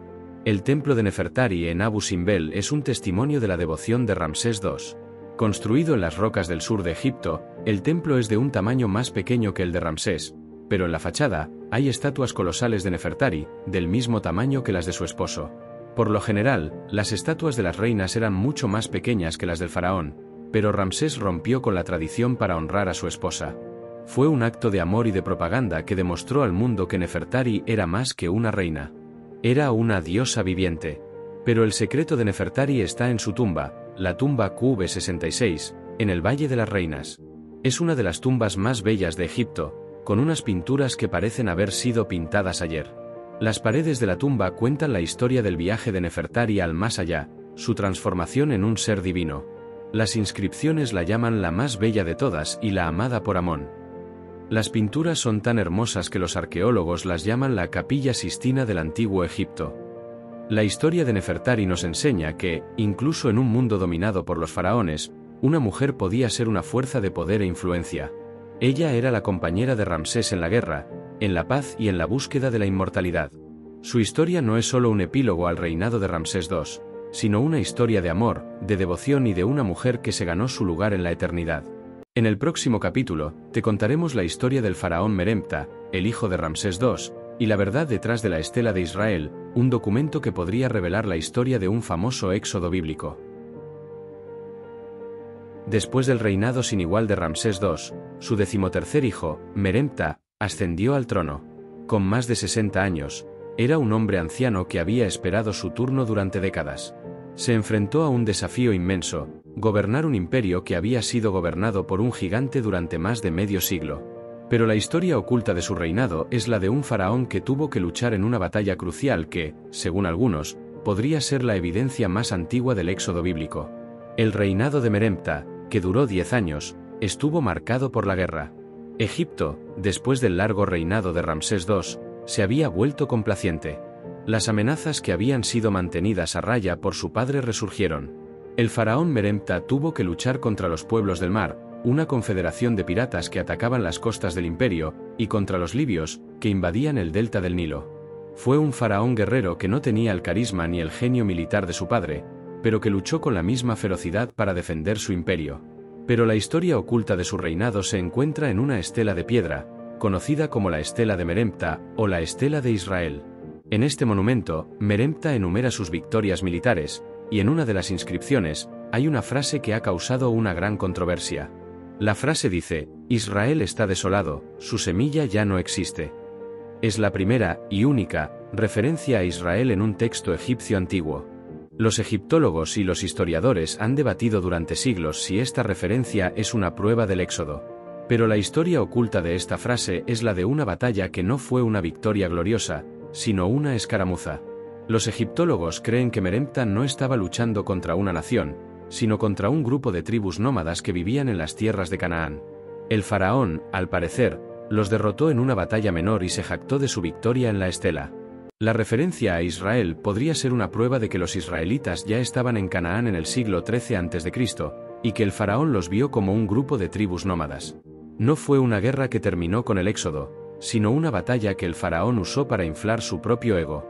El templo de Nefertari en Abu Simbel es un testimonio de la devoción de Ramsés II. Construido en las rocas del sur de Egipto, el templo es de un tamaño más pequeño que el de Ramsés, pero en la fachada, hay estatuas colosales de Nefertari, del mismo tamaño que las de su esposo. Por lo general, las estatuas de las reinas eran mucho más pequeñas que las del faraón, pero Ramsés rompió con la tradición para honrar a su esposa. Fue un acto de amor y de propaganda que demostró al mundo que Nefertari era más que una reina. Era una diosa viviente. Pero el secreto de Nefertari está en su tumba, la tumba QV66, en el Valle de las Reinas. Es una de las tumbas más bellas de Egipto, con unas pinturas que parecen haber sido pintadas ayer. Las paredes de la tumba cuentan la historia del viaje de Nefertari al más allá, su transformación en un ser divino. Las inscripciones la llaman la más bella de todas y la amada por Amón. Las pinturas son tan hermosas que los arqueólogos las llaman la Capilla Sistina del Antiguo Egipto. La historia de Nefertari nos enseña que, incluso en un mundo dominado por los faraones, una mujer podía ser una fuerza de poder e influencia. Ella era la compañera de Ramsés en la guerra, en la paz y en la búsqueda de la inmortalidad. Su historia no es solo un epílogo al reinado de Ramsés II, sino una historia de amor, de devoción y de una mujer que se ganó su lugar en la eternidad. En el próximo capítulo, te contaremos la historia del faraón Merempta, el hijo de Ramsés II, y la verdad detrás de la Estela de Israel, un documento que podría revelar la historia de un famoso éxodo bíblico. Después del reinado sin igual de Ramsés II, su decimotercer hijo, Merempta, ascendió al trono. Con más de 60 años, era un hombre anciano que había esperado su turno durante décadas. Se enfrentó a un desafío inmenso: gobernar un imperio que había sido gobernado por un gigante durante más de medio siglo. Pero la historia oculta de su reinado es la de un faraón que tuvo que luchar en una batalla crucial que, según algunos, podría ser la evidencia más antigua del éxodo bíblico. El reinado de Merempta, que duró 10 años, estuvo marcado por la guerra. Egipto, después del largo reinado de Ramsés II, se había vuelto complaciente. Las amenazas que habían sido mantenidas a raya por su padre resurgieron. El faraón Merempta tuvo que luchar contra los pueblos del mar, una confederación de piratas que atacaban las costas del imperio, y contra los libios, que invadían el delta del Nilo. Fue un faraón guerrero que no tenía el carisma ni el genio militar de su padre, pero que luchó con la misma ferocidad para defender su imperio. Pero la historia oculta de su reinado se encuentra en una estela de piedra, conocida como la Estela de Merempta, o la Estela de Israel. En este monumento, Merempta enumera sus victorias militares, y en una de las inscripciones, hay una frase que ha causado una gran controversia. La frase dice: Israel está desolado, su semilla ya no existe. Es la primera, y única, referencia a Israel en un texto egipcio antiguo. Los egiptólogos y los historiadores han debatido durante siglos si esta referencia es una prueba del éxodo. Pero la historia oculta de esta frase es la de una batalla que no fue una victoria gloriosa, sino una escaramuza. Los egiptólogos creen que Merempta no estaba luchando contra una nación, sino contra un grupo de tribus nómadas que vivían en las tierras de Canaán. El faraón, al parecer, los derrotó en una batalla menor y se jactó de su victoria en la estela. La referencia a Israel podría ser una prueba de que los israelitas ya estaban en Canaán en el siglo XIII a.C., y que el faraón los vio como un grupo de tribus nómadas. No fue una guerra que terminó con el éxodo, sino una batalla que el faraón usó para inflar su propio ego.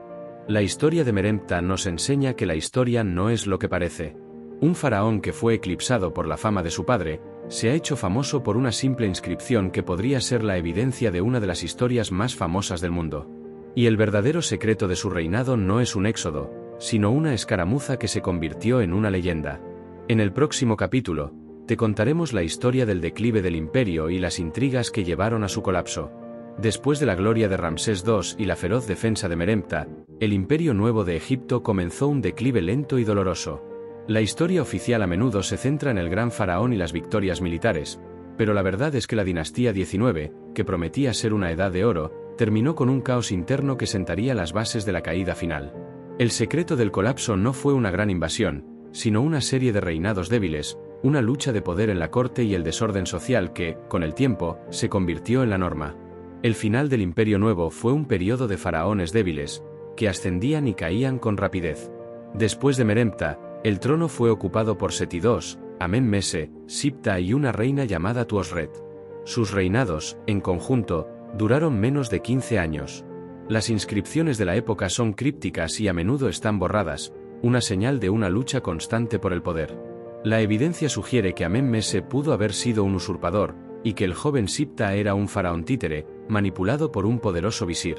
La historia de Merempta nos enseña que la historia no es lo que parece. Un faraón que fue eclipsado por la fama de su padre, se ha hecho famoso por una simple inscripción que podría ser la evidencia de una de las historias más famosas del mundo. Y el verdadero secreto de su reinado no es un éxodo, sino una escaramuza que se convirtió en una leyenda. En el próximo capítulo, te contaremos la historia del declive del imperio y las intrigas que llevaron a su colapso. Después de la gloria de Ramsés II y la feroz defensa de Merempta, el imperio nuevo de Egipto comenzó un declive lento y doloroso. La historia oficial a menudo se centra en el gran faraón y las victorias militares, pero la verdad es que la dinastía 19, que prometía ser una edad de oro, terminó con un caos interno que sentaría las bases de la caída final. El secreto del colapso no fue una gran invasión, sino una serie de reinados débiles, una lucha de poder en la corte y el desorden social que, con el tiempo, se convirtió en la norma. El final del Imperio Nuevo fue un periodo de faraones débiles, que ascendían y caían con rapidez. Después de Merempta, el trono fue ocupado por Seti II, Amenmese, Sipta y una reina llamada Tuosret. Sus reinados, en conjunto, duraron menos de 15 años. Las inscripciones de la época son crípticas y a menudo están borradas, una señal de una lucha constante por el poder. La evidencia sugiere que Amenmese pudo haber sido un usurpador, y que el joven Sipta era un faraón títere, manipulado por un poderoso visir.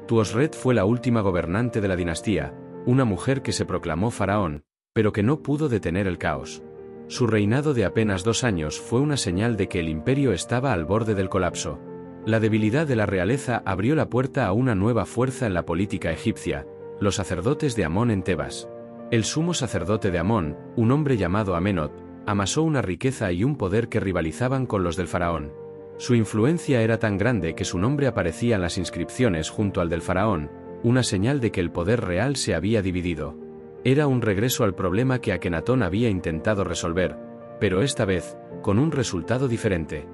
Tuosret fue la última gobernante de la dinastía, una mujer que se proclamó faraón, pero que no pudo detener el caos. Su reinado de apenas 2 años fue una señal de que el imperio estaba al borde del colapso. La debilidad de la realeza abrió la puerta a una nueva fuerza en la política egipcia, los sacerdotes de Amón en Tebas. El sumo sacerdote de Amón, un hombre llamado Amenhot, amasó una riqueza y un poder que rivalizaban con los del faraón. Su influencia era tan grande que su nombre aparecía en las inscripciones junto al del faraón, una señal de que el poder real se había dividido. Era un regreso al problema que Akenatón había intentado resolver, pero esta vez, con un resultado diferente.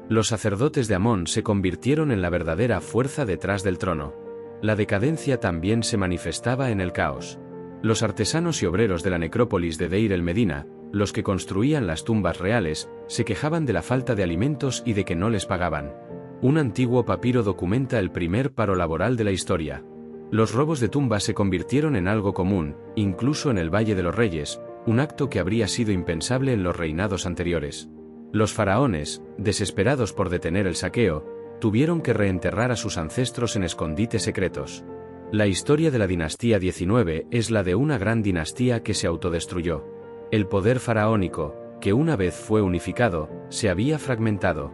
Los sacerdotes de Amón se convirtieron en la verdadera fuerza detrás del trono. La decadencia también se manifestaba en el caos. Los artesanos y obreros de la necrópolis de Deir el Medina, los que construían las tumbas reales, se quejaban de la falta de alimentos y de que no les pagaban. Un antiguo papiro documenta el primer paro laboral de la historia. Los robos de tumbas se convirtieron en algo común, incluso en el Valle de los Reyes, un acto que habría sido impensable en los reinados anteriores. Los faraones, desesperados por detener el saqueo, tuvieron que reenterrar a sus ancestros en escondites secretos. La historia de la dinastía 19 es la de una gran dinastía que se autodestruyó. El poder faraónico, que una vez fue unificado, se había fragmentado.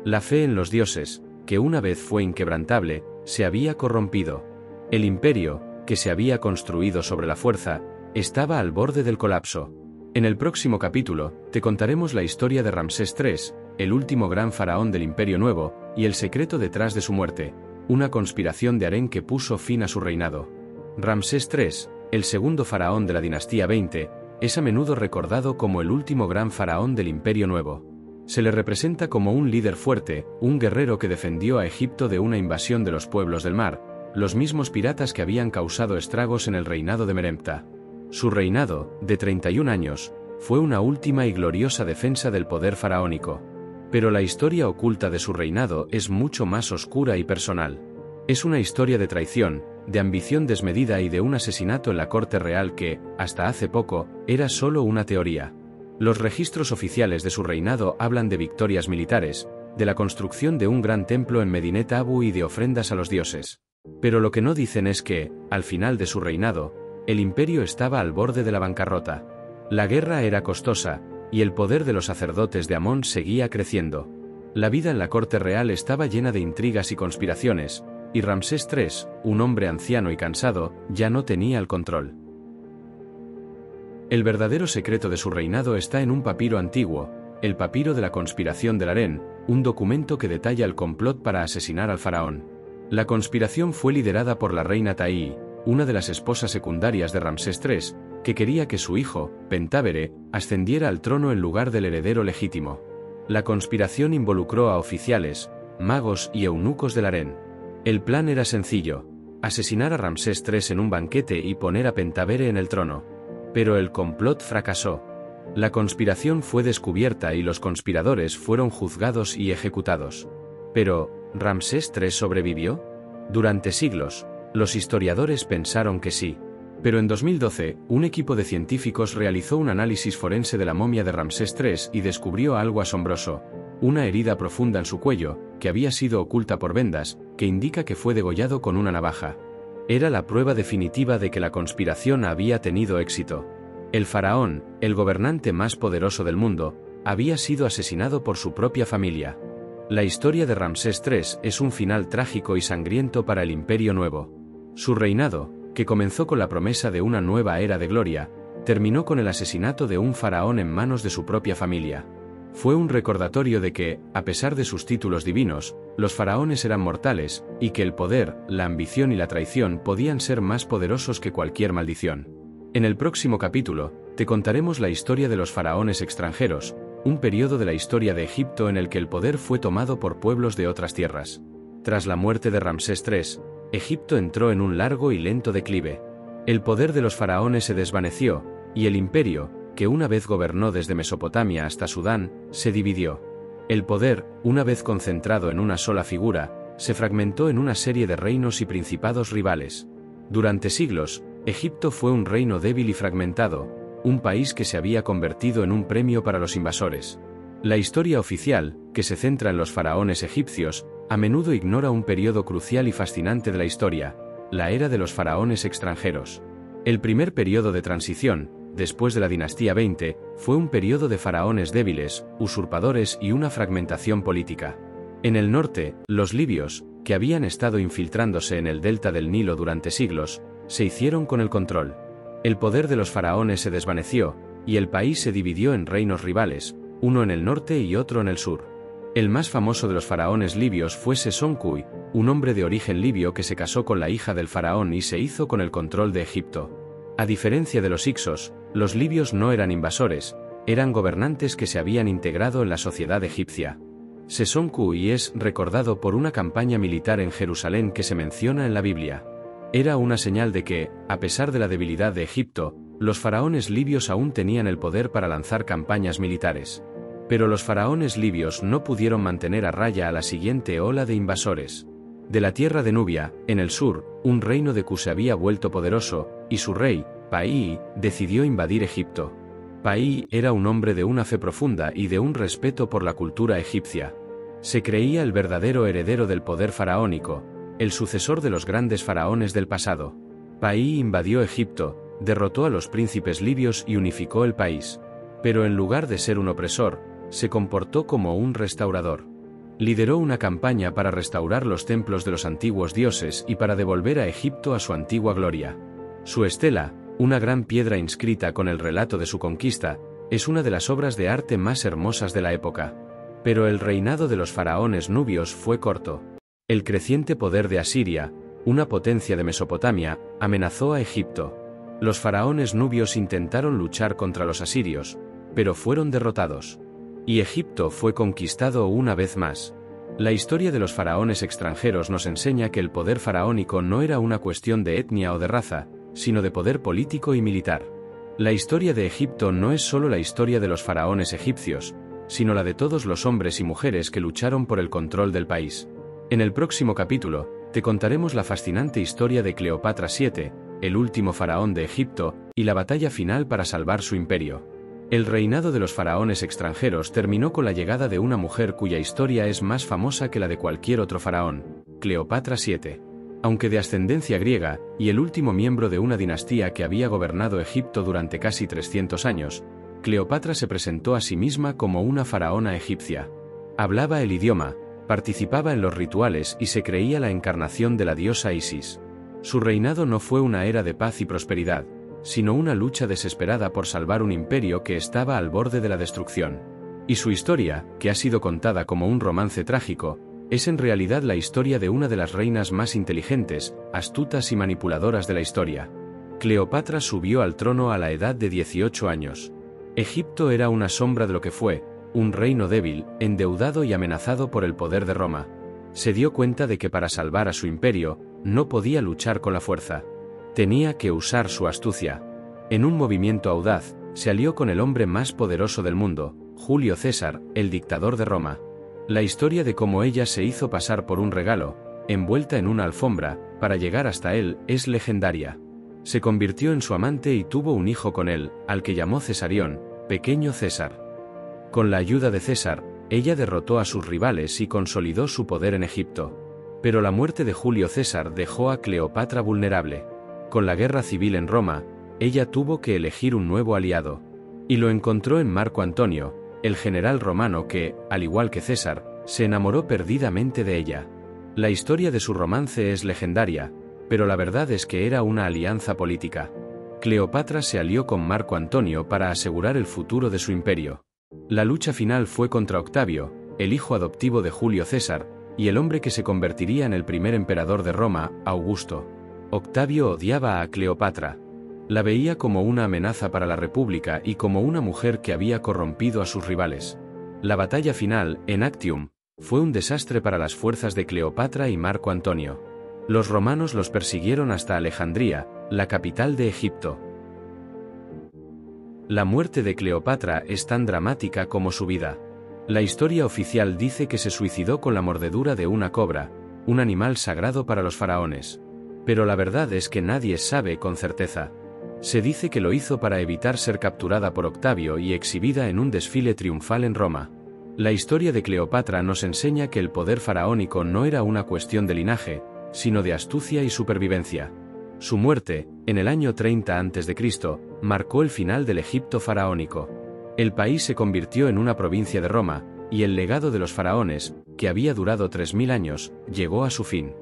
La fe en los dioses, que una vez fue inquebrantable, se había corrompido. El imperio, que se había construido sobre la fuerza, estaba al borde del colapso. En el próximo capítulo, te contaremos la historia de Ramsés III, el último gran faraón del Imperio Nuevo, y el secreto detrás de su muerte, una conspiración de harén que puso fin a su reinado. Ramsés III, el segundo faraón de la dinastía 20, es a menudo recordado como el último gran faraón del Imperio Nuevo. Se le representa como un líder fuerte, un guerrero que defendió a Egipto de una invasión de los pueblos del mar, los mismos piratas que habían causado estragos en el reinado de Merempta. Su reinado, de 31 años, fue una última y gloriosa defensa del poder faraónico. Pero la historia oculta de su reinado es mucho más oscura y personal. Es una historia de traición, de ambición desmedida y de un asesinato en la corte real que, hasta hace poco, era solo una teoría. Los registros oficiales de su reinado hablan de victorias militares, de la construcción de un gran templo en Medinet Abu y de ofrendas a los dioses. Pero lo que no dicen es que, al final de su reinado, el imperio estaba al borde de la bancarrota. La guerra era costosa, y el poder de los sacerdotes de Amón seguía creciendo. La vida en la corte real estaba llena de intrigas y conspiraciones, y Ramsés III, un hombre anciano y cansado, ya no tenía el control. El verdadero secreto de su reinado está en un papiro antiguo, el papiro de la conspiración del harén, un documento que detalla el complot para asesinar al faraón. La conspiración fue liderada por la reina Taí, una de las esposas secundarias de Ramsés III, que quería que su hijo, Pentábere, ascendiera al trono en lugar del heredero legítimo. La conspiración involucró a oficiales, magos y eunucos del harén. El plan era sencillo: asesinar a Ramsés III en un banquete y poner a Pentábere en el trono. Pero el complot fracasó. La conspiración fue descubierta y los conspiradores fueron juzgados y ejecutados. Pero, ¿Ramsés III sobrevivió? Durante siglos, los historiadores pensaron que sí. Pero en 2012, un equipo de científicos realizó un análisis forense de la momia de Ramsés III y descubrió algo asombroso: una herida profunda en su cuello, que había sido oculta por vendas, que indica que fue degollado con una navaja. Era la prueba definitiva de que la conspiración había tenido éxito. El faraón, el gobernante más poderoso del mundo, había sido asesinado por su propia familia. La historia de Ramsés III es un final trágico y sangriento para el Imperio Nuevo. Su reinado, que comenzó con la promesa de una nueva era de gloria, terminó con el asesinato de un faraón en manos de su propia familia. Fue un recordatorio de que, a pesar de sus títulos divinos, los faraones eran mortales, y que el poder, la ambición y la traición podían ser más poderosos que cualquier maldición. En el próximo capítulo, te contaremos la historia de los faraones extranjeros, un periodo de la historia de Egipto en el que el poder fue tomado por pueblos de otras tierras. Tras la muerte de Ramsés III, Egipto entró en un largo y lento declive. El poder de los faraones se desvaneció, y el imperio, que una vez gobernó desde Mesopotamia hasta Sudán, se dividió. El poder, una vez concentrado en una sola figura, se fragmentó en una serie de reinos y principados rivales. Durante siglos, Egipto fue un reino débil y fragmentado, un país que se había convertido en un premio para los invasores. La historia oficial, que se centra en los faraones egipcios, a menudo ignora un periodo crucial y fascinante de la historia: la era de los faraones extranjeros. El primer periodo de transición, después de la dinastía 20, fue un periodo de faraones débiles, usurpadores y una fragmentación política. En el norte, los libios, que habían estado infiltrándose en el delta del Nilo durante siglos, se hicieron con el control. El poder de los faraones se desvaneció, y el país se dividió en reinos rivales, uno en el norte y otro en el sur. El más famoso de los faraones libios fue Sesoncuy, un hombre de origen libio que se casó con la hija del faraón y se hizo con el control de Egipto. A diferencia de los Hicsos, los libios no eran invasores, eran gobernantes que se habían integrado en la sociedad egipcia. Sesoncuy es recordado por una campaña militar en Jerusalén que se menciona en la Biblia. Era una señal de que, a pesar de la debilidad de Egipto, los faraones libios aún tenían el poder para lanzar campañas militares. Pero los faraones libios no pudieron mantener a raya a la siguiente ola de invasores. De la tierra de Nubia, en el sur, un reino de Ku se había vuelto poderoso, y su rey, Paí, decidió invadir Egipto. Paí era un hombre de una fe profunda y de un respeto por la cultura egipcia. Se creía el verdadero heredero del poder faraónico, el sucesor de los grandes faraones del pasado. Paí invadió Egipto, derrotó a los príncipes libios y unificó el país. Pero en lugar de ser un opresor, se comportó como un restaurador. Lideró una campaña para restaurar los templos de los antiguos dioses y para devolver a Egipto a su antigua gloria. Su estela, una gran piedra inscrita con el relato de su conquista, es una de las obras de arte más hermosas de la época. Pero el reinado de los faraones nubios fue corto. El creciente poder de Asiria, una potencia de Mesopotamia, amenazó a Egipto. Los faraones nubios intentaron luchar contra los asirios, pero fueron derrotados. Y Egipto fue conquistado una vez más. La historia de los faraones extranjeros nos enseña que el poder faraónico no era una cuestión de etnia o de raza, sino de poder político y militar. La historia de Egipto no es solo la historia de los faraones egipcios, sino la de todos los hombres y mujeres que lucharon por el control del país. En el próximo capítulo, te contaremos la fascinante historia de Cleopatra VII, el último faraón de Egipto, y la batalla final para salvar su imperio. El reinado de los faraones extranjeros terminó con la llegada de una mujer cuya historia es más famosa que la de cualquier otro faraón, Cleopatra VII. Aunque de ascendencia griega, y el último miembro de una dinastía que había gobernado Egipto durante casi 300 años, Cleopatra se presentó a sí misma como una faraona egipcia. Hablaba el idioma, participaba en los rituales y se creía la encarnación de la diosa Isis. Su reinado no fue una era de paz y prosperidad, sino una lucha desesperada por salvar un imperio que estaba al borde de la destrucción. Y su historia, que ha sido contada como un romance trágico, es en realidad la historia de una de las reinas más inteligentes, astutas y manipuladoras de la historia. Cleopatra subió al trono a la edad de 18 años. Egipto era una sombra de lo que fue, un reino débil, endeudado y amenazado por el poder de Roma. Se dio cuenta de que para salvar a su imperio, no podía luchar con la fuerza. Tenía que usar su astucia. En un movimiento audaz, se alió con el hombre más poderoso del mundo, Julio César, el dictador de Roma. La historia de cómo ella se hizo pasar por un regalo, envuelta en una alfombra, para llegar hasta él, es legendaria. Se convirtió en su amante y tuvo un hijo con él, al que llamó Cesarión, pequeño César. Con la ayuda de César, ella derrotó a sus rivales y consolidó su poder en Egipto. Pero la muerte de Julio César dejó a Cleopatra vulnerable. Con la guerra civil en Roma, ella tuvo que elegir un nuevo aliado. Y lo encontró en Marco Antonio, el general romano que, al igual que César, se enamoró perdidamente de ella. La historia de su romance es legendaria, pero la verdad es que era una alianza política. Cleopatra se alió con Marco Antonio para asegurar el futuro de su imperio. La lucha final fue contra Octavio, el hijo adoptivo de Julio César, y el hombre que se convertiría en el primer emperador de Roma, Augusto. Octavio odiaba a Cleopatra. La veía como una amenaza para la República y como una mujer que había corrompido a sus rivales. La batalla final, en Actium, fue un desastre para las fuerzas de Cleopatra y Marco Antonio. Los romanos los persiguieron hasta Alejandría, la capital de Egipto. La muerte de Cleopatra es tan dramática como su vida. La historia oficial dice que se suicidó con la mordedura de una cobra, un animal sagrado para los faraones. Pero la verdad es que nadie sabe con certeza. Se dice que lo hizo para evitar ser capturada por Octavio y exhibida en un desfile triunfal en Roma. La historia de Cleopatra nos enseña que el poder faraónico no era una cuestión de linaje, sino de astucia y supervivencia. Su muerte, en el año 30 a.C., marcó el final del Egipto faraónico. El país se convirtió en una provincia de Roma, y el legado de los faraones, que había durado 3000 años, llegó a su fin.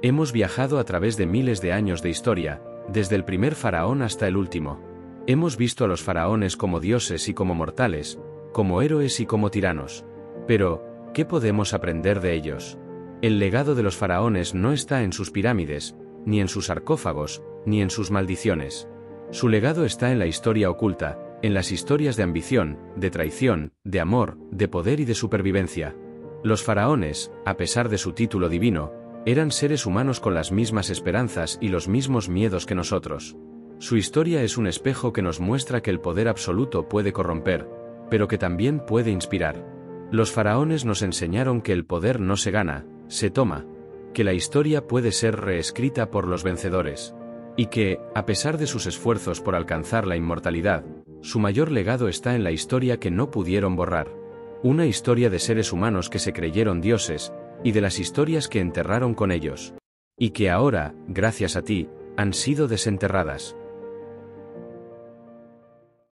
Hemos viajado a través de miles de años de historia, desde el primer faraón hasta el último. Hemos visto a los faraones como dioses y como mortales, como héroes y como tiranos. Pero, ¿qué podemos aprender de ellos? El legado de los faraones no está en sus pirámides, ni en sus sarcófagos, ni en sus maldiciones. Su legado está en la historia oculta, en las historias de ambición, de traición, de amor, de poder y de supervivencia. Los faraones, a pesar de su título divino, eran seres humanos con las mismas esperanzas y los mismos miedos que nosotros. Su historia es un espejo que nos muestra que el poder absoluto puede corromper, pero que también puede inspirar. Los faraones nos enseñaron que el poder no se gana, se toma, que la historia puede ser reescrita por los vencedores, y que, a pesar de sus esfuerzos por alcanzar la inmortalidad, su mayor legado está en la historia que no pudieron borrar. Una historia de seres humanos que se creyeron dioses, y de las historias que enterraron con ellos. Y que ahora, gracias a ti, han sido desenterradas.